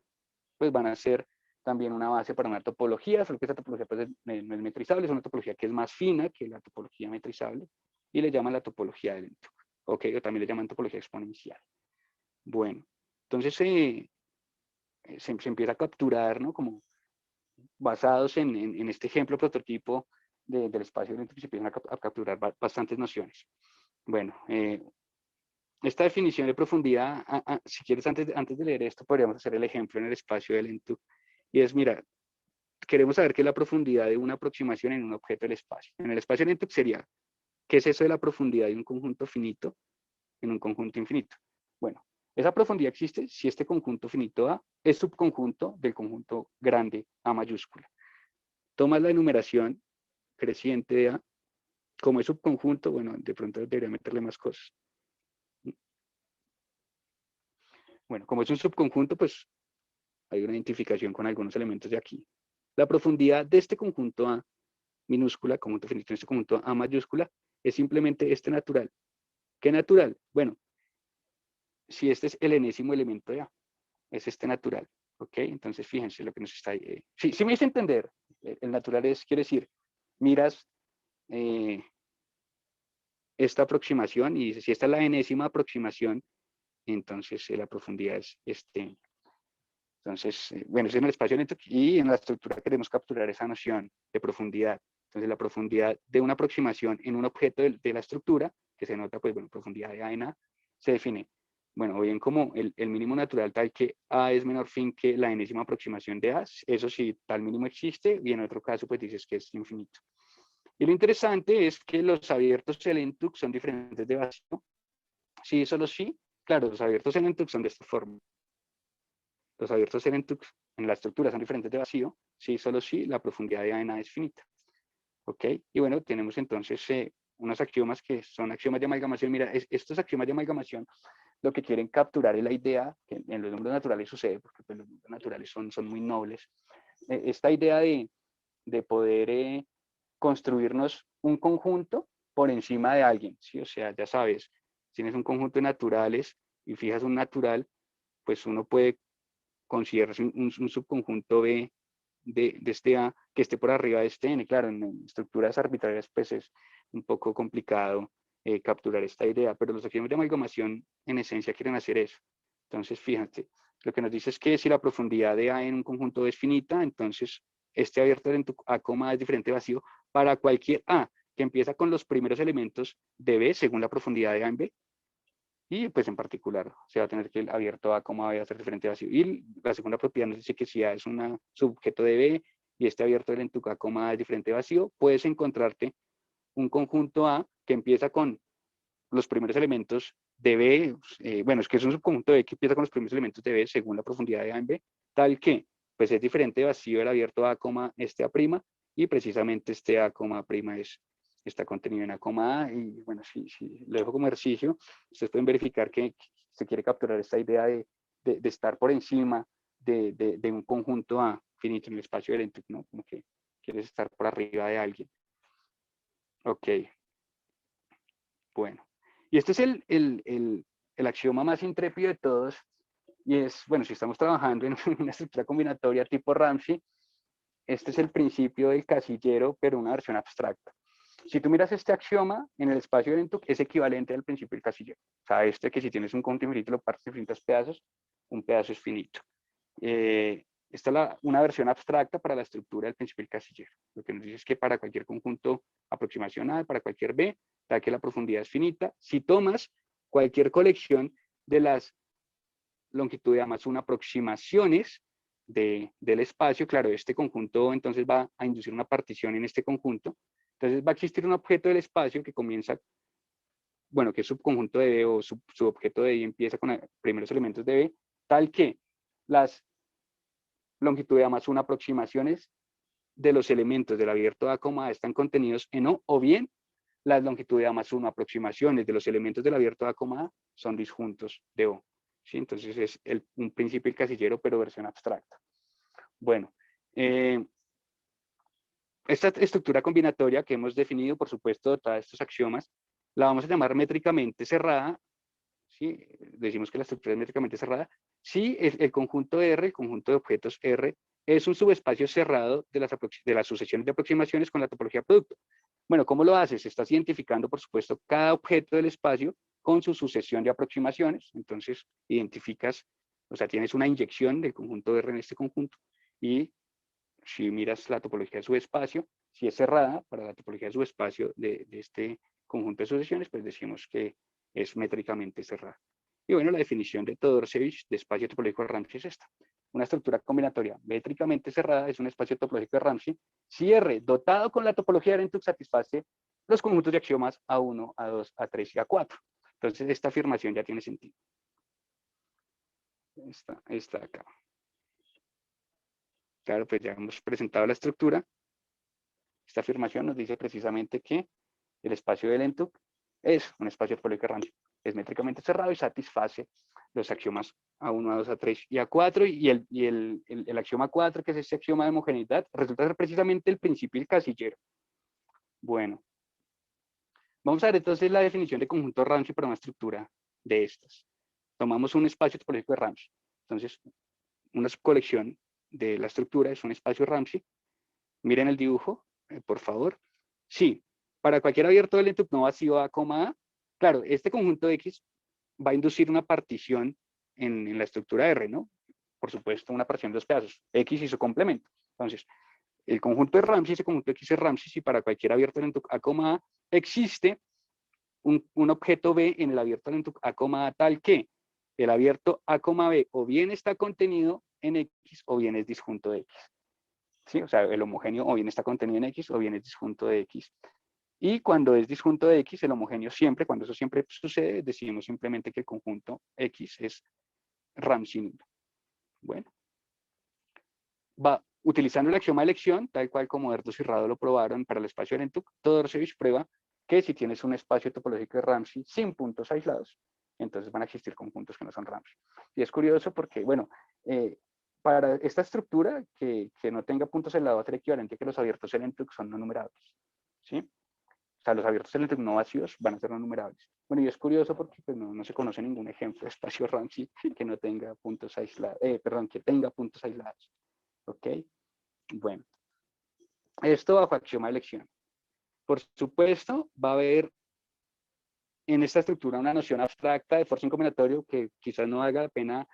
pues van a ser también una base para una topología, solo que esta topología pues, no es metrizable, es una topología que es más fina que la topología metrizable, y le llaman la topología del ENTUC, ok, o también le llaman topología exponencial. Bueno, entonces se empieza a capturar, ¿no? Como basados en este ejemplo prototipo del espacio del ENTUC, se empiezan a capturar bastantes nociones. Bueno, esta definición de profundidad, si quieres, antes de leer esto, podríamos hacer el ejemplo en el espacio del ENTUC. Y es, mira, queremos saber qué es la profundidad de una aproximación en un objeto del espacio. En el espacio del ENTUC sería, ¿qué es eso de la profundidad de un conjunto finito en un conjunto infinito? Bueno, esa profundidad existe si este conjunto finito A es subconjunto del conjunto grande A mayúscula. Tomas la enumeración creciente de A, como es subconjunto, bueno, de pronto debería meterle más cosas. Bueno, como es un subconjunto, pues hay una identificación con algunos elementos de aquí. La profundidad de este conjunto A minúscula, conjunto finito en este conjunto A mayúscula, es simplemente este natural. ¿Qué natural? Bueno, si este es el enésimo elemento de A, es este natural. ¿Ok? Entonces, fíjense lo que nos está ahí. Sí, me hice entender. El natural quiere decir, miras esta aproximación y dices, si esta es la enésima aproximación, entonces la profundidad es este. Entonces, bueno, es en el espacio y en la estructura queremos capturar esa noción de profundidad. Entonces, la profundidad de una aproximación en un objeto de la estructura, que se nota, pues, bueno, profundidad de A en A, se define, bueno, o bien como el mínimo natural tal que A es menor fin que la enésima aproximación de A, eso sí, tal mínimo existe, y en otro caso, pues, dices que es infinito. Y lo interesante es que los abiertos del ENTUC son diferentes de vacío. Sí, solo sí, claro, los abiertos del ENTUC son de esta forma. Los abiertos en la estructura son diferentes de vacío, sí, solo si la profundidad de A en A es finita. ¿Ok? Y bueno, tenemos entonces unos axiomas que son axiomas de amalgamación. Mira, estos axiomas de amalgamación lo que quieren capturar es la idea, que en los números naturales sucede, porque pues, los números naturales son muy nobles, esta idea de poder construirnos un conjunto por encima de alguien, ¿sí? O sea, ya sabes, tienes un conjunto de naturales y fijas un natural, pues uno puede consideras un subconjunto B de este A que esté por arriba de este N. Claro, en estructuras arbitrarias pues es un poco complicado capturar esta idea, pero los axiomas de amalgamación en esencia quieren hacer eso. Entonces, fíjate, lo que nos dice es que si la profundidad de A en un conjunto es finita, entonces este abierto en tu A, es diferente vacío para cualquier A que empieza con los primeros elementos de B según la profundidad de A en B. Y pues en particular se va a tener que el abierto A, B va a ser diferente a vacío. Y la segunda propiedad nos dice que si A es un subobjeto de B y este abierto del Lentuc A, A es diferente a vacío, puedes encontrarte un conjunto A que empieza con los primeros elementos de B, bueno, es que es un subconjunto de B que empieza con los primeros elementos de B según la profundidad de A en B, tal que pues es diferente de vacío el abierto A, este A', y precisamente este A, A' está contenido en A, y bueno, si lo dejo como ejercicio, ustedes pueden verificar que se quiere capturar esta idea de estar por encima de un conjunto A finito en el espacio del Lentuc, ¿no? Como que quieres estar por arriba de alguien. Ok, bueno. Y este es el axioma más intrépido de todos, y es, bueno, si estamos trabajando en una estructura combinatoria tipo Ramsey, este es el principio del casillero, pero una versión abstracta. Si tú miras este axioma en el espacio de Lentuc, es equivalente al principio del casillero. O sea, este que si tienes un conjunto infinito lo partes en infinitos pedazos, un pedazo es finito. Esta es una versión abstracta para la estructura del principio del casillero. Lo que nos dice es que para cualquier conjunto aproximacional, para cualquier B, da que la profundidad es finita. Si tomas cualquier colección de las longitud de más una aproximaciones del espacio, claro, este conjunto entonces va a inducir una partición en este conjunto, entonces va a existir un objeto del espacio que comienza, bueno, que es subconjunto de B o subobjeto de Y empieza con los primeros elementos de B, tal que las longitud de A más una aproximaciones de los elementos del abierto A, están contenidos en O bien las longitud de A más 1 aproximaciones de los elementos del abierto A, son disjuntos de O. ¿Sí? Entonces es un principio del casillero, pero versión abstracta. Bueno, esta estructura combinatoria que hemos definido, por supuesto, de todos estos axiomas, la vamos a llamar métricamente cerrada. ¿Sí? Decimos que la estructura es métricamente cerrada. Si el conjunto R, el conjunto de objetos R, es un subespacio cerrado de las sucesiones de aproximaciones con la topología producto. Bueno, ¿cómo lo haces? Estás identificando, por supuesto, cada objeto del espacio con su sucesión de aproximaciones. Entonces, identificas, o sea, tienes una inyección del conjunto R en este conjunto. Y si miras la topología de subespacio, si es cerrada para la topología de subespacio de este conjunto de sucesiones, pues decimos que es métricamente cerrada. Y bueno, la definición de Todorcevich de espacio topológico de Ramsey es esta. Una estructura combinatoria métricamente cerrada es un espacio topológico de Ramsey si R dotado con la topología de Lentuc satisface los conjuntos de axiomas A1, A2, A3 y A4. Entonces, esta afirmación ya tiene sentido. Esta acá. Claro, pues ya hemos presentado la estructura. Esta afirmación nos dice precisamente que el espacio de Lentuc es un espacio topológico de Ramsey. Es métricamente cerrado y satisface los axiomas A1, A2, A3 y A4. Y el axioma 4, que es este axioma de homogeneidad, resulta ser precisamente el principio del casillero. Bueno, vamos a ver entonces la definición de conjunto Ramsey para una estructura de estas. Tomamos un espacio topológico de Ramsey. Entonces, una subcolección de la estructura es un espacio Ramsey. Miren el dibujo, por favor. Sí, para cualquier abierto del Lentuc no vacío A, A, claro, este conjunto X va a inducir una partición en la estructura R, ¿no? Por supuesto, una partición de dos pedazos, X y su complemento. Entonces, el conjunto de Ramsey, ese conjunto X es Ramsey, si para cualquier abierto del Lentuc A, existe un objeto B en el abierto del Lentuc A, tal que el abierto A, B o bien está contenido en X o bien es disjunto de X. ¿Sí? O sea, el homogéneo o bien está contenido en X o bien es disjunto de X. Y cuando es disjunto de X, el homogéneo siempre, cuando eso siempre sucede, decimos simplemente que el conjunto X es Ramsey nulo. Bueno, utilizando el axioma de elección, tal cual como Erdos y Rado lo probaron para el espacio de Lentuc, Todorcevich prueba que si tienes un espacio topológico de Ramsey sin puntos aislados, entonces van a existir conjuntos que no son Ramsey. Y es curioso porque, bueno, para esta estructura que no tenga puntos aislados va a ser equivalente a que los abiertos de Lentuc son no numerables. ¿Sí? O sea, los abiertos de Lentuc no vacíos van a ser no numerables. Bueno, y es curioso porque pues, no se conoce ningún ejemplo de espacio Ramsey que no tenga puntos aislados, que tenga puntos aislados. ¿Ok? Bueno, esto bajo axioma de elección. Por supuesto, va a haber en esta estructura una noción abstracta de forcing combinatorio que quizás no valga la pena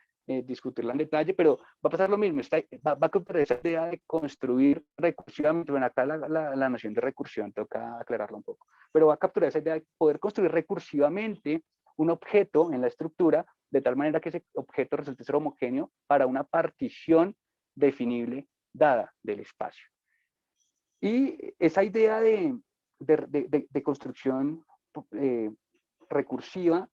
discutirla en detalle, pero va a pasar lo mismo, va a capturar esa idea de construir recursivamente. Bueno, acá la noción de recursión toca aclararla un poco, pero va a capturar esa idea de poder construir recursivamente un objeto en la estructura de tal manera que ese objeto resulte ser homogéneo para una partición definible dada del espacio. Y esa idea de construcción recursiva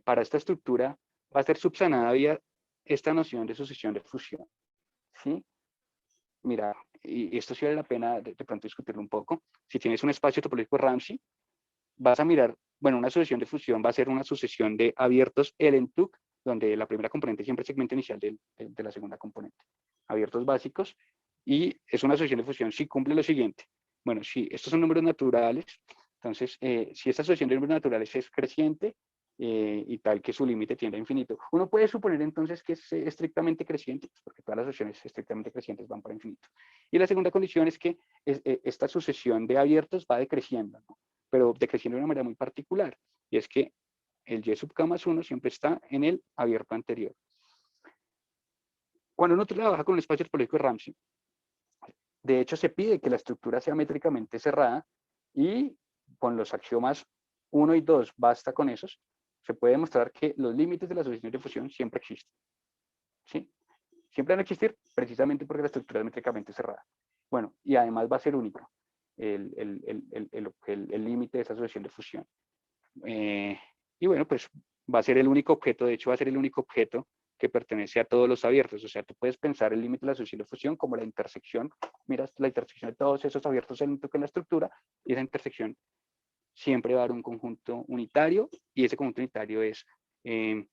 para esta estructura va a ser subsanada vía esta noción de sucesión de fusión. ¿Sí? Mira, y esto sí vale la pena de pronto discutirlo un poco. Si tienes un espacio topológico Ramsey, vas a mirar, bueno, una sucesión de fusión va a ser una sucesión de abiertos L-en-TUC, donde la primera componente siempre es segmento inicial de la segunda componente. Abiertos básicos, y es una sucesión de fusión si cumple lo siguiente. Bueno, si estos son números naturales, entonces, si esta sucesión de números naturales es creciente, y tal que su límite tiende a infinito. Uno puede suponer entonces que es estrictamente creciente, porque todas las sucesiones estrictamente crecientes van para infinito. Y la segunda condición es que esta sucesión de abiertos va decreciendo, ¿no? Pero decreciendo de una manera muy particular, y es que el y sub k más 1 siempre está en el abierto anterior. Cuando uno trabaja con un espacio topológico de Ramsey, de hecho se pide que la estructura sea métricamente cerrada, y con los axiomas 1 y 2, basta con esos, se puede demostrar que los límites de la sucesión de fusión siempre existen. ¿Sí? Siempre van a existir precisamente porque la estructura es métricamente cerrada. Bueno, y además va a ser único el límite de esa sucesión de fusión. Y bueno, pues va a ser el único objeto, de hecho va a ser el único objeto que pertenece a todos los abiertos. O sea, tú puedes pensar el límite de la sucesión de fusión como la intersección, miras la intersección de todos esos abiertos en la estructura, y esa intersección siempre va a dar un conjunto unitario, y ese conjunto unitario es el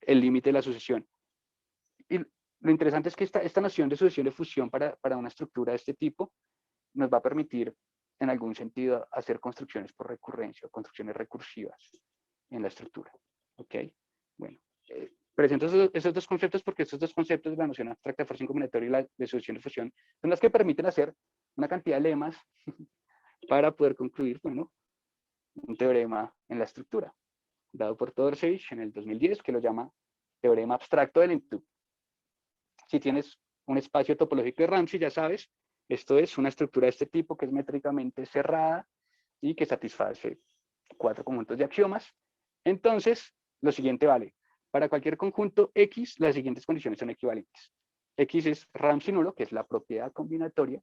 límite de la sucesión. Y lo interesante es que esta noción de sucesión de fusión para una estructura de este tipo nos va a permitir, en algún sentido, hacer construcciones por recurrencia o construcciones recursivas en la estructura. ¿Ok? Bueno, presento esos dos conceptos porque estos dos conceptos, la noción abstracta de formación combinatoria y la de sucesión de fusión, son las que permiten hacer una cantidad de lemas para poder concluir, bueno, un teorema en la estructura, dado por Todorsevich en el 2010, que lo llama teorema abstracto del N-TUC. Si tienes un espacio topológico de Ramsey, ya sabes, esto es una estructura de este tipo que es métricamente cerrada y que satisface 4 conjuntos de axiomas. Entonces, lo siguiente vale. Para cualquier conjunto X, las siguientes condiciones son equivalentes. X es Ramsey nulo, que es la propiedad combinatoria,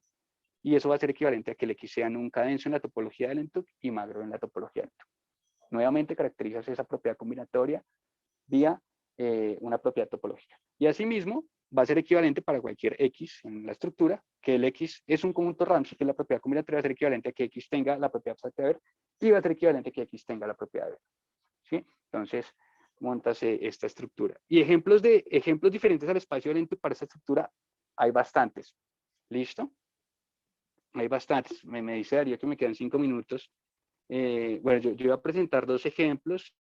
y eso va a ser equivalente a que el X sea nunca denso en la topología del N-TUC y magro en la topología del N-TUC. Nuevamente caracterizas esa propiedad combinatoria vía una propiedad topológica. Y asimismo, va a ser equivalente para cualquier X en la estructura, que el X es un conjunto Ramsey, que la propiedad combinatoria va a ser equivalente a que X tenga la propiedad abstracta de ver, y va a ser equivalente a que X tenga la propiedad de ver. ¿Sí? Entonces, montas esta estructura. Y ejemplos diferentes al espacio del N-TUC para esta estructura hay bastantes. ¿Listo? Hay bastantes. Me dice Darío que me quedan 5 minutos. Bueno, yo voy a presentar 2 ejemplos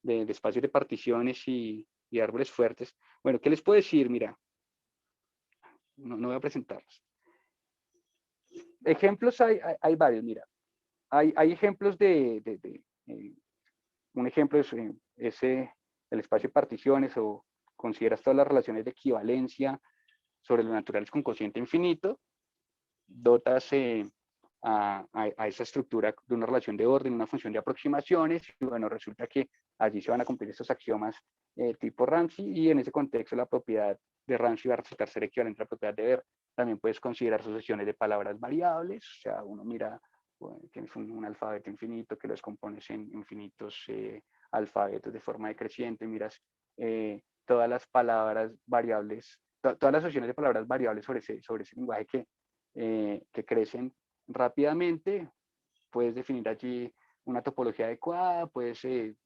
de espacios de particiones y árboles fuertes. Bueno, ¿qué les puedo decir? Mira, no voy a presentarlos. Ejemplos hay varios, mira. Hay ejemplos un ejemplo es el espacio de particiones, o consideras todas las relaciones de equivalencia sobre lo naturales con cociente infinito, dotas a esa estructura de una relación de orden, una función de aproximaciones, y bueno, resulta que allí se van a cumplir estos axiomas tipo Ramsey, y en ese contexto la propiedad de Ramsey va a resultar ser equivalente a la propiedad de Ver. También puedes considerar sucesiones de palabras variables, o sea, uno mira, bueno, tienes un alfabeto infinito que lo descompones en infinitos alfabetos de forma decreciente, miras todas las palabras variables, todas las sucesiones de palabras variables sobre ese lenguaje que crecen rápidamente. Puedes definir allí una topología adecuada, puedes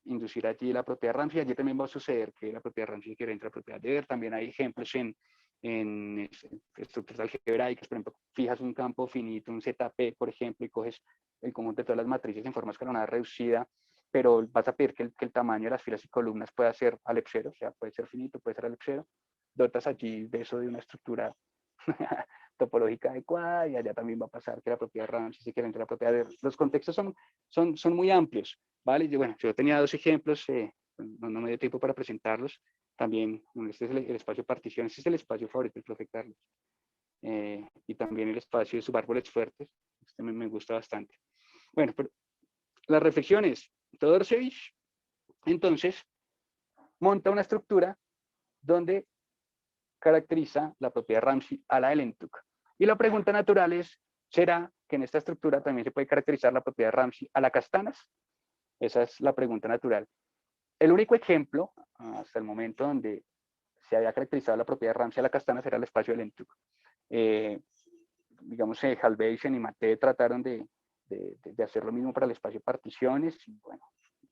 inducir allí la propiedad Ramsey. Allí también va a suceder que la propiedad Ramsey quiere entrar a la propiedad de Ver. También hay ejemplos en estructuras algebraicas. Por ejemplo, fijas un campo finito, un ZP, por ejemplo, y coges el conjunto de todas las matrices en forma escalonada reducida, pero vas a pedir que el tamaño de las filas y columnas pueda ser Alep0, o sea, puede ser finito, puede ser Alep0. Dotas allí de eso de una estructura topológica adecuada, y allá también va a pasar que la propiedad Ramsey se quiere entrar a la propiedad de... Los contextos son muy amplios, ¿vale? Bueno, yo tenía 2 ejemplos, no me dio tiempo para presentarlos. También, este es el espacio de partición, este es el espacio favorito del profe Carlos. Y también el espacio de subárboles fuertes, este me gusta bastante. Bueno, pero las reflexiones, Todorcevich, entonces, monta una estructura donde caracteriza la propiedad Ramsey a la de Lentuk. Y la pregunta natural es, ¿será que en esta estructura también se puede caracterizar la propiedad Ramsey a la Castanas? Esa es la pregunta natural. El único ejemplo, hasta el momento, donde se había caracterizado la propiedad Ramsey a la Castanas era el espacio de Lentuk. Digamos, Halbeisen y Mate trataron de hacer lo mismo para el espacio de particiones, y bueno,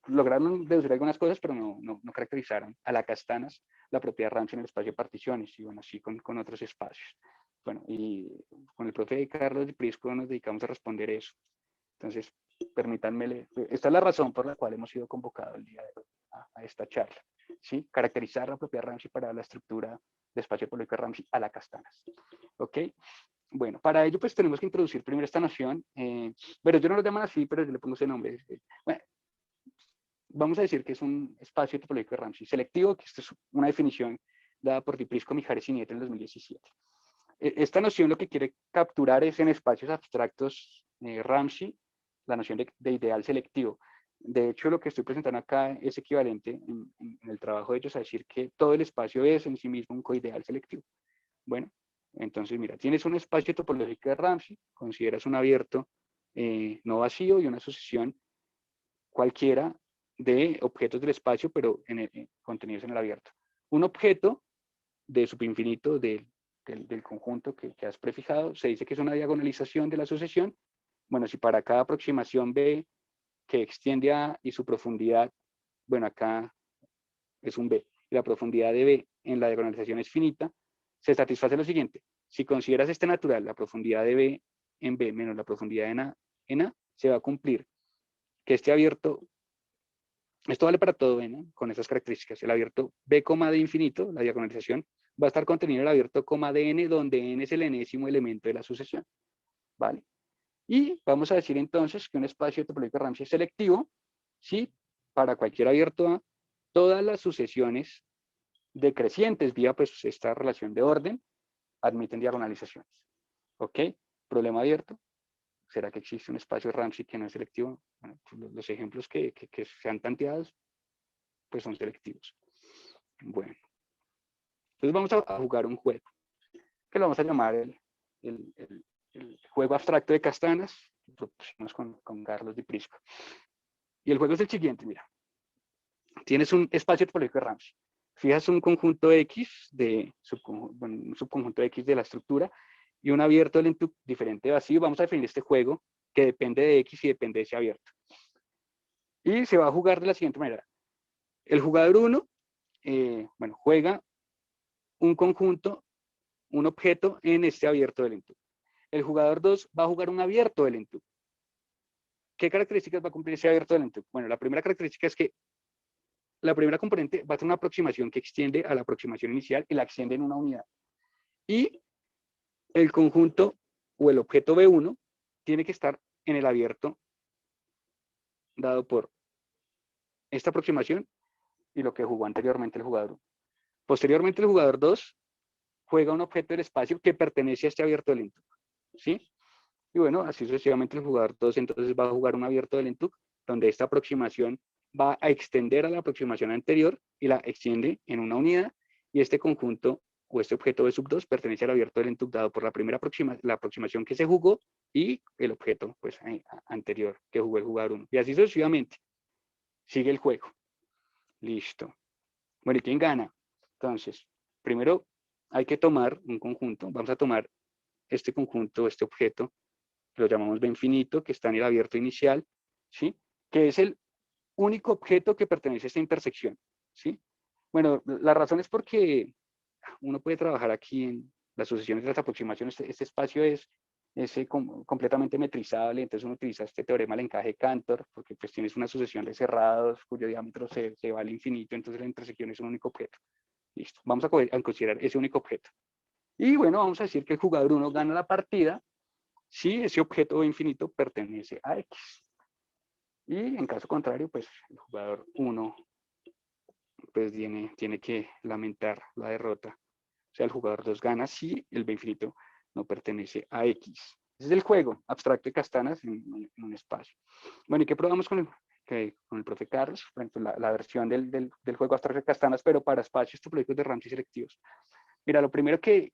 lograron deducir algunas cosas, pero no caracterizaron a la Castanas la propiedad Ramsey en el espacio de particiones, y bueno, así con otros espacios. Bueno, y con el profe Carlos de Prisco nos dedicamos a responder eso. Entonces, permítanme, esta es la razón por la cual hemos sido convocados el día de hoy a esta charla, ¿sí? Caracterizar la propiedad Ramsey para la estructura de espacio topológico Ramsey a la Castanas, ¿ok? Bueno, para ello pues tenemos que introducir primero esta noción, pero yo no lo llaman así, pero yo le pongo ese nombre. Bueno, vamos a decir que es un espacio topológico de Ramsey selectivo, que esta es una definición dada por Di Prisco, Mijares y Nieto en el 2017. Esta noción lo que quiere capturar es en espacios abstractos Ramsey, la noción de ideal selectivo. De hecho, lo que estoy presentando acá es equivalente en el trabajo de ellos a decir que todo el espacio es en sí mismo un coideal selectivo. Bueno, entonces mira, tienes un espacio topológico de Ramsey, consideras un abierto no vacío y una sucesión cualquiera de objetos del espacio, pero contenidos en el abierto. Un objeto de subinfinito del conjunto que has prefijado, se dice que es una diagonalización de la sucesión. Bueno, si para cada aproximación B que extiende A y su profundidad, bueno, acá es un B, y la profundidad de B en la diagonalización es finita, se satisface lo siguiente. Si consideras este natural, la profundidad de B en B menos la profundidad en A, se va a cumplir que este abierto, esto vale para todo, ¿no? Con esas características. El abierto B, de infinito, la diagonalización, va a estar contenido en el abierto de n, donde n es el enésimo elemento de la sucesión. ¿Vale? Y vamos a decir entonces que un espacio topológico de Ramsey es selectivo, si para cualquier abierto A, todas las sucesiones decrecientes vía pues esta relación de orden admiten diagonalizaciones. ¿Ok? Problema abierto. ¿Será que existe un espacio Ramsey que no es selectivo? Bueno, pues los ejemplos que sean tanteados pues son selectivos. Bueno, entonces vamos a jugar un juego que lo vamos a llamar el juego abstracto de Castanas, que propusimos con Carlos Di Prisco. Y el juego es el siguiente, mira. Tienes un espacio topológico de Ramsey. Fijas un conjunto X de un subconjunto X de la estructura y un abierto del diferente vacío. Vamos a definir este juego que depende de X y depende de ese abierto. Y se va a jugar de la siguiente manera. El jugador 1, bueno, juega un conjunto, un objeto en este abierto del entup. El jugador 2 va a jugar un abierto del entup. ¿Qué características va a cumplir ese abierto del entup? Bueno, la primera característica es que la primera componente va a ser una aproximación que extiende a la aproximación inicial y la extiende en una unidad. Y el conjunto o el objeto B1 tiene que estar en el abierto dado por esta aproximación y lo que jugó anteriormente el jugador 1. Posteriormente el jugador 2 juega un objeto del espacio que pertenece a este abierto del entup. ¿Sí? Y bueno, así sucesivamente el jugador 2 entonces va a jugar un abierto del entup donde esta aproximación va a extender a la aproximación anterior y la extiende en una unidad, y este conjunto o este objeto B sub 2 pertenece al abierto del entup dado por la primera aproximación que se jugó y el objeto pues, anterior que jugó el jugador 1. Y así sucesivamente. Sigue el juego. Listo. Bueno, ¿y quién gana? Entonces, primero hay que tomar un conjunto. Vamos a tomar este conjunto, este objeto, que lo llamamos B infinito, que está en el abierto inicial, ¿sí? Que es el único objeto que pertenece a esta intersección, ¿sí? Bueno, la razón es porque uno puede trabajar aquí en las sucesiones de las aproximaciones. Este espacio es completamente metrizable, entonces uno utiliza este teorema del encaje de Cantor, porque pues tienes una sucesión de cerrados cuyo diámetro se va al infinito, entonces la intersección es un único objeto. Listo, vamos a considerar ese único objeto. Y bueno, vamos a decir que el jugador 1 gana la partida si ese objeto infinito pertenece a X. Y en caso contrario, pues el jugador 1 pues tiene que lamentar la derrota. O sea, el jugador 2 gana si el B infinito no pertenece a X. Ese es el juego abstracto de Castanas en un espacio. Bueno, ¿y qué probamos con que con el profe Carlos, por ejemplo, la versión del juego abstracto de Castanas, pero para espacios topológicos de Ramsey selectivos. Mira, lo primero que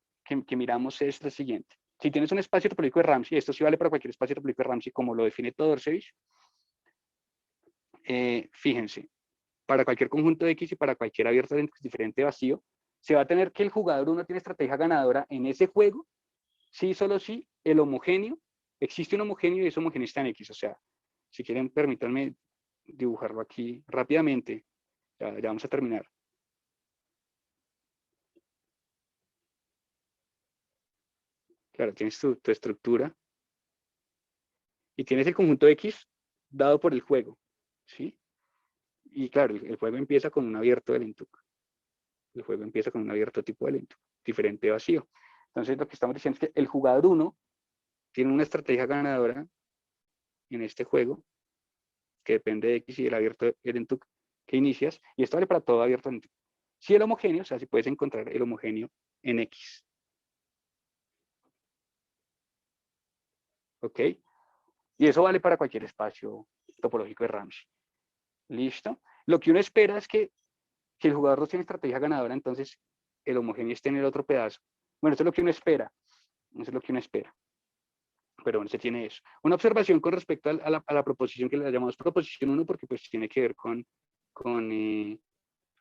miramos es lo siguiente. Si tienes un espacio topológico de Ramsey, esto sí vale para cualquier espacio topológico de Ramsey, como lo define Todorcevich, fíjense, para cualquier conjunto de X y para cualquier abierto diferente vacío, se va a tener que el jugador 1 tiene estrategia ganadora en ese juego, sí, solo sí, el homogéneo, existe un homogéneo y ese homogéneo está en X. O sea, si quieren, permítanme dibujarlo aquí rápidamente. Ya vamos a terminar. Claro, tienes tu estructura y tienes el conjunto X dado por el juego, ¿sí? Y claro, el juego empieza con un abierto del Lentuk. El juego empieza con un abierto tipo de Lentuk, diferente vacío. Entonces, lo que estamos diciendo es que el jugador 1 tiene una estrategia ganadora en este juego que depende de X y el abierto Lentuk que inicias, y esto vale para todo abierto Lentuk. Si el homogéneo, o sea, si puedes encontrar el homogéneo en X. ¿Ok? Y eso vale para cualquier espacio topológico de Ramsey. ¿Listo? Lo que uno espera es que si el jugador 2 tiene estrategia ganadora, entonces el homogéneo esté en el otro pedazo. Bueno, eso es lo que uno espera. Eso es lo que uno espera. Pero bueno, se tiene eso. Una observación con respecto a la proposición que le llamamos proposición 1, porque pues tiene que ver con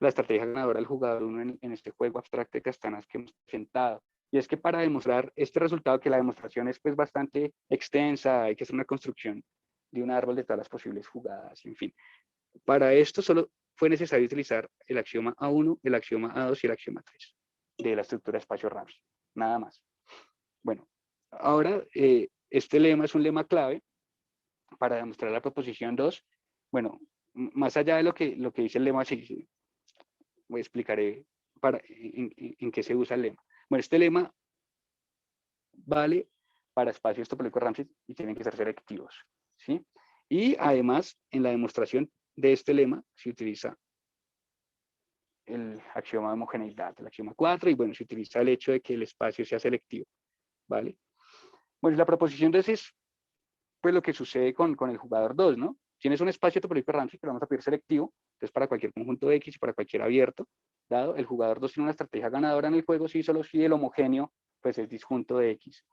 la estrategia ganadora del jugador 1 en este juego abstracto de Castanas que hemos presentado. Y es que para demostrar este resultado, que la demostración es pues bastante extensa, hay que hacer una construcción de un árbol de todas las posibles jugadas, en fin. Para esto solo fue necesario utilizar el axioma A1, el axioma A2 y el axioma 3 de la estructura espacio-Ramsey, nada más. Bueno, ahora este lema es un lema clave para demostrar la proposición 2. Bueno, más allá de lo que dice el lema, sí, explicaré en qué se usa el lema. Bueno, este lema vale para espacios topológicos Ramsey y tienen que ser selectivos, ¿sí? Y además, en la demostración de este lema se utiliza el axioma de homogeneidad, el axioma 4, y bueno, se utiliza el hecho de que el espacio sea selectivo, ¿vale? Bueno, la proposición 2 es pues lo que sucede con el jugador 2, ¿no? Tienes un espacio topológico Ramsey que lo vamos a pedir selectivo, entonces para cualquier conjunto X y para cualquier abierto, dado, el jugador 2 tiene una estrategia ganadora en el juego, sí, solo si el homogéneo pues es disjunto de X.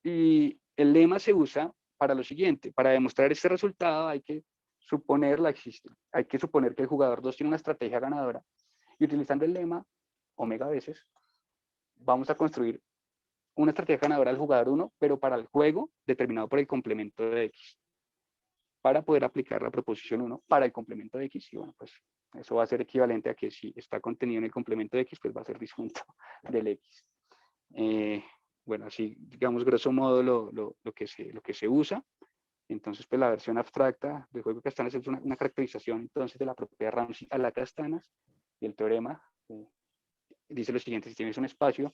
Y el lema se usa para lo siguiente: para demostrar este resultado hay que suponer que el jugador 2 tiene una estrategia ganadora, y utilizando el lema omega veces vamos a construir una estrategia ganadora del jugador 1, pero para el juego determinado por el complemento de X, para poder aplicar la proposición 1 para el complemento de X. Y bueno, pues eso va a ser equivalente a que si está contenido en el complemento de X, pues va a ser disjunto del X. Bueno, así, digamos, grosso modo, lo que se usa. Entonces, pues la versión abstracta del juego de Castanas es una caracterización, entonces, de la propiedad Ramsey a la Castanas, y el teorema dice lo siguiente: si tienes un espacio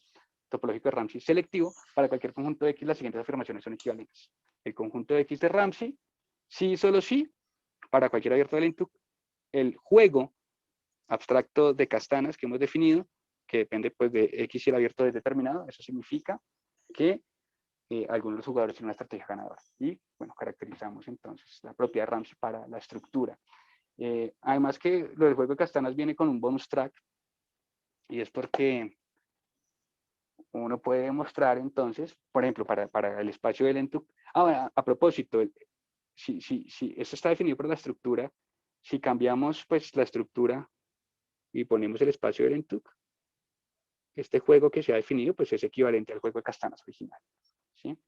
topológico de Ramsey selectivo, para cualquier conjunto de X, las siguientes afirmaciones son equivalentes. El conjunto de X de Ramsey, sí y solo sí, para cualquier abierto del Lentuk, el juego abstracto de Castanas que hemos definido, que depende pues de X y el abierto es determinado, eso significa que algunos de los jugadores tienen una estrategia ganadora. Y bueno, caracterizamos entonces la propiedad Ramsey para la estructura. Además que lo del juego de Castanas viene con un bonus track, y es porque uno puede demostrar entonces, por ejemplo, para el espacio del Lentuk. Bueno, a propósito, si esto está definido por la estructura, si cambiamos pues la estructura y ponemos el espacio del Lentuk, este juego que se ha definido pues es equivalente al juego de Castanas original, ¿sí?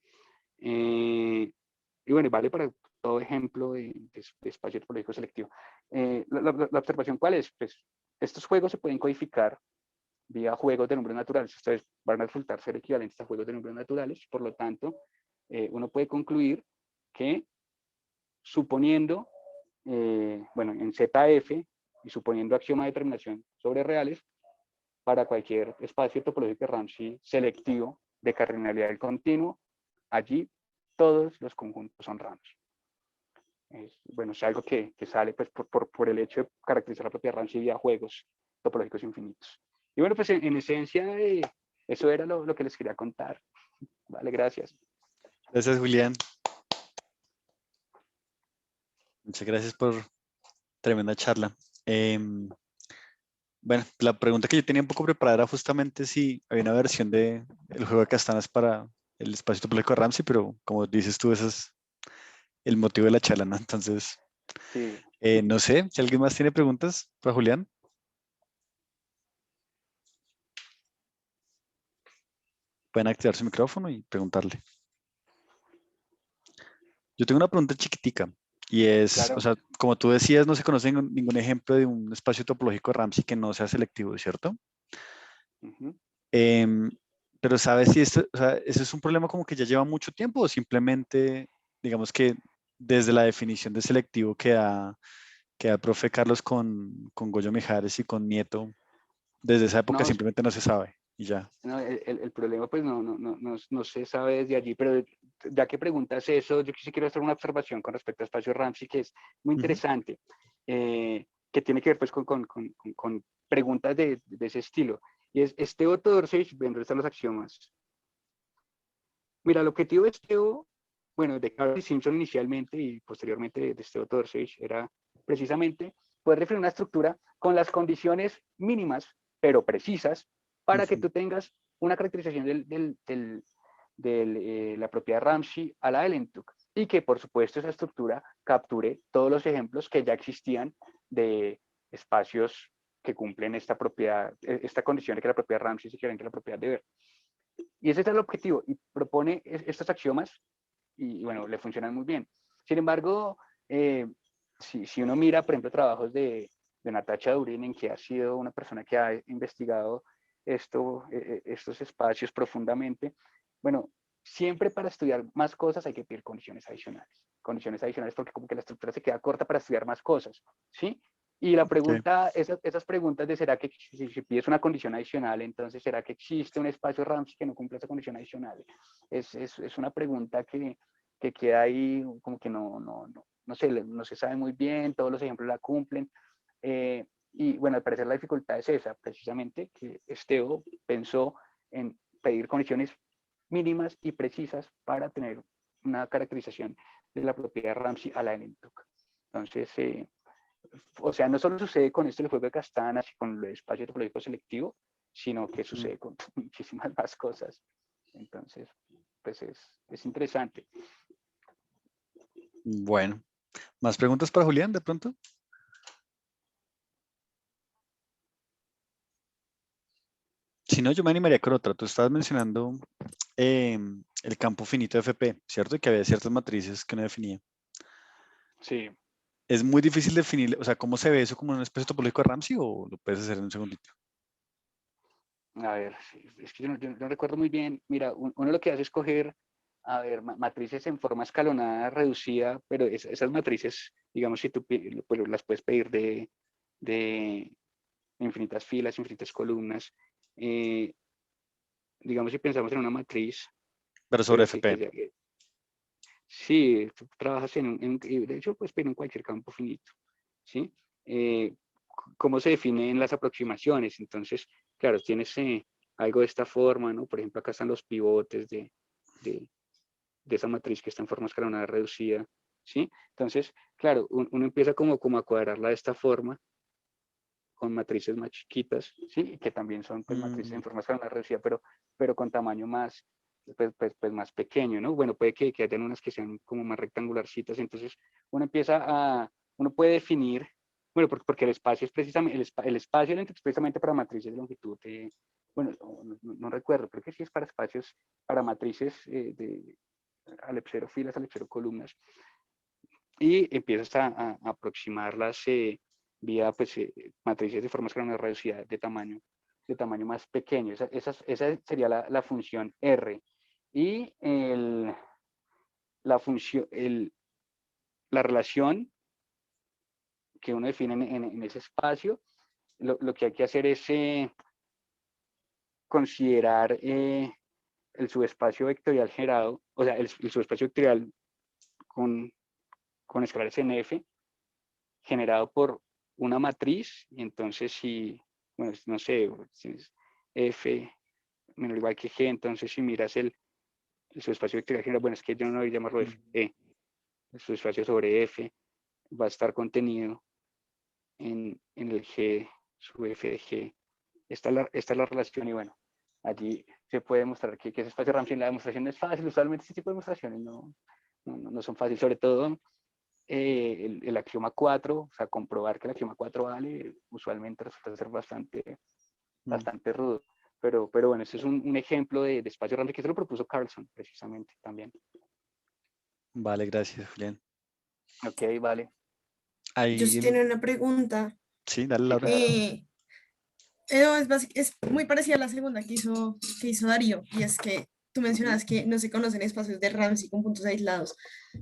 Y bueno, vale para todo ejemplo de espacio topológico selectivo. La observación, ¿cuál es? Pues estos juegos se pueden codificar vía juegos de números naturales. Ustedes van a resultar ser equivalentes a juegos de números naturales. Por lo tanto, uno puede concluir que, suponiendo, bueno, en ZF y suponiendo axioma de determinación sobre reales, para cualquier espacio topológico de Ramsey selectivo de cardinalidad del continuo, allí todos los conjuntos son Ramsey. Bueno, es algo que sale pues, por el hecho de caracterizar la propia Ramsey vía juegos topológicos infinitos. Y bueno, pues en esencia eso era lo que les quería contar. Vale, gracias. Gracias, Julián. Muchas gracias por tremenda charla. Bueno, la pregunta que yo tenía un poco preparada era justamente si había una versión de el juego de castanas para el espacio topológico de Ramsey, pero como dices tú, ese es el motivo de la charla, ¿no? Entonces, Sí. no sé, si alguien más tiene preguntas para Julián, pueden activar su micrófono y preguntarle. Yo tengo una pregunta chiquitica y es, o Claro. sea, como tú decías, no se conoce ningún ejemplo de un espacio topológico de Ramsey que no sea selectivo, ¿cierto? Ujú. Em, pero ¿sabes si esto, o sea, ese es un problema como que ya lleva mucho tiempo o simplemente, digamos que desde la definición de selectivo que da el profe Carlos con Goyo Mijares y con Nieto, desde esa época No, simplemente no se sabe y ya. no, el problema pues no se sabe desde allí, pero ya que preguntas eso, yo sí quiero hacer una observación con respecto a espacio Ramsey que es muy Ujú, interesante, que tiene que ver pues con preguntas de ese estilo. Y es, Esteo Todorsevich, dentro están los axiomas. Mira, el objetivo de Esteo, bueno, de Carl Simpson inicialmente y posteriormente de Esteo Todorsevich era precisamente poder definir una estructura con las condiciones mínimas, pero precisas, para que ujú. tú tengas una caracterización de la propiedad Ramsey a la Elentuk y que por supuesto esa estructura capture todos los ejemplos que ya existían de espacios que cumplen esta propiedad, esta condición de que la propiedad Ramsey es equivalente a la propiedad de Ver. Y ese es el objetivo y propone estos axiomas y bueno, le funcionan muy bien. Sin embargo, si uno mira, por ejemplo, trabajos de Natacha Durinen, que ha sido una persona que ha investigado estos espacios profundamente, bueno, siempre para estudiar más cosas hay que pedir condiciones adicionales porque como que la estructura se queda corta para estudiar más cosas, ¿sí? Y la Ok. pregunta, esas preguntas de será que si pides una condición adicional, entonces será que existe un espacio Ramsey que no cumple esa condición adicional. Es una pregunta que queda ahí como que no se sabe muy bien, todos los ejemplos la cumplen. Y bueno, al parecer la dificultad es esa, precisamente, que Esteo pensó en pedir condiciones mínimas y precisas para tener una caracterización de la propiedad Ramsey a la Enentuk. Entonces, o sea, no solo sucede con esto el juego de castanas y con el espacio topológico selectivo, sino que Mm. sucede con muchísimas más cosas. Entonces, pues es interesante. Bueno, ¿más preguntas para Julián de pronto? Si no, yo me animaría con otra. Tú estabas mencionando el campo finito de FP, ¿cierto? Y que había ciertas matrices que no definía. Sí, Es muy difícil definir, o sea, ¿cómo se ve eso como un espacio topológico de Ramsey o lo puedes hacer en un segundito? a ver, es que yo no recuerdo muy bien. Mira, uno lo que hace es coger, a ver, matrices en forma escalonada reducida, pero esas matrices, digamos, si tú pues, las puedes pedir de infinitas filas, infinitas columnas. Eh, digamos, si pensamos en una matriz, Pero sobre pero FP. sí, tú trabajas de hecho, puedes pedir en cualquier campo finito, ¿sí? ¿Cómo se definen las aproximaciones? Entonces, claro, tienes algo de esta forma, ¿no? Por ejemplo, acá están los pivotes de, de esa matriz que está en forma escalonada reducida, ¿sí? Entonces, claro, uno empieza como a cuadrarla de esta forma, con matrices más chiquitas, ¿sí? Que también son pues, matrices Mm, en forma escalonada reducida, pero con tamaño más, pues más pequeño, ¿no? Bueno, puede que hayan unas que sean como más rectangularcitas, entonces uno puede definir, bueno, porque el espacio es precisamente, el espacio es precisamente para matrices de longitud, bueno, no recuerdo, creo que sí es para espacios, para matrices de alepsero filas, alepsero columnas, y empiezas a aproximarlas vía pues, matrices de forma escalonada reducida de tamaño más pequeño. Esa sería la función R. Y la función, la relación que uno define en ese espacio, lo que hay que hacer es considerar el subespacio vectorial generado, o sea, el subespacio vectorial con, con escalares en F, generado por una matriz, y entonces si, bueno, no sé, si es F menor o igual que G, entonces si miras el subespacio vectorial general, bueno, es que yo no voy a llamarlo F, mm, E, el subespacio sobre F, va a estar contenido en el G sub f de G. Esta es la relación y bueno, allí se puede demostrar que ese espacio Ramsey. La demostración no es fácil, usualmente este tipo de demostraciones no son fáciles, sobre todo el axioma 4, o sea, comprobar que el axioma 4 vale, usualmente resulta ser bastante rudo. Pero bueno, este es un ejemplo de espacio Ramsey que se lo propuso Carlson, precisamente, también. Vale, gracias, Julián. Ok, vale. Yo sí tengo una pregunta. Sí, dale, Sí, Laura. claro. No, es muy parecida a la segunda que hizo Darío, y es que tú mencionas que no se conocen espacios de Ramsey con puntos aislados,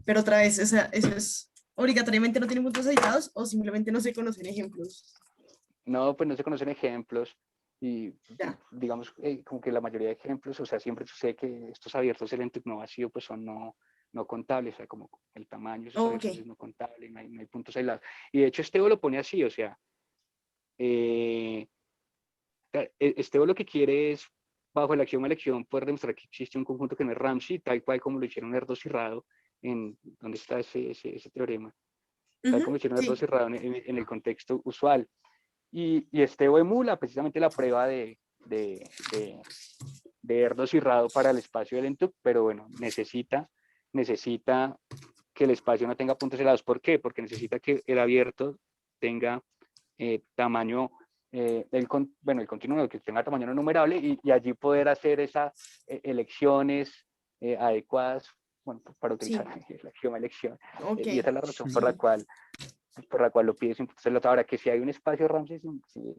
pero otra vez, eso es obligatoriamente no tienen puntos aislados o simplemente no se conocen ejemplos. No, pues no se conocen ejemplos y Ya. digamos como que la mayoría de ejemplos, o sea, siempre sucede que estos abiertos del entorno vacío pues son no contables, o sea, como el tamaño de esos abiertos Ok. es no contable, no hay puntos aislados. Y de hecho Estebo lo pone así, o sea, Estebo lo que quiere es, bajo el axioma de elección, poder demostrar que existe un conjunto que no es Ramsey, tal cual como lo hicieron Erdos y Rado, en donde está ese teorema, tal como lo hicieron Erdos Sí. y Rado en el contexto usual. Y Estebo emula precisamente la prueba de Erdos y Rado para el espacio del Entub, pero bueno, necesita que el espacio no tenga puntos helados. ¿Por qué? Porque necesita que el abierto tenga tamaño, el continuo, que tenga tamaño no numerable y allí poder hacer esas elecciones adecuadas, bueno, para utilizar la axioma elección. Ok. Y esa es la razón por la cual lo pide sin puntos aislados. Ahora, que si hay un espacio Ramsey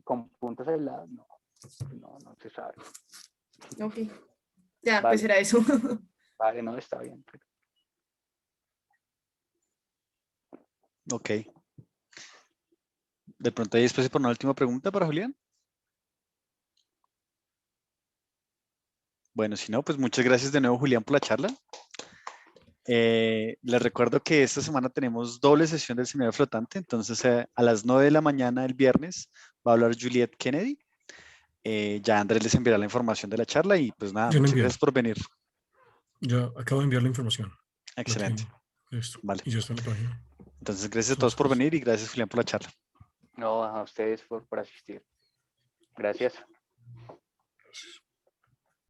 con puntos aislados, no se sabe. Ok. Ya, Vale. pues era eso. Vale, no, está bien. Ok. De pronto hay espacio para una última pregunta para Julián. Bueno, si no, pues muchas gracias de nuevo, Julián, por la charla. Les recuerdo que esta semana tenemos doble sesión del seminario flotante, entonces a las 9 de la mañana el viernes va a hablar Juliet Kennedy. Ya Andrés les enviará la información de la charla y pues nada, muchas gracias por venir. Ya acabo de enviar la información. Excelente. Listo. Vale. Y ya está en la página. Entonces, gracias a todos por venir y gracias, Julián, por la charla. No, a ustedes por asistir. Gracias. Gracias.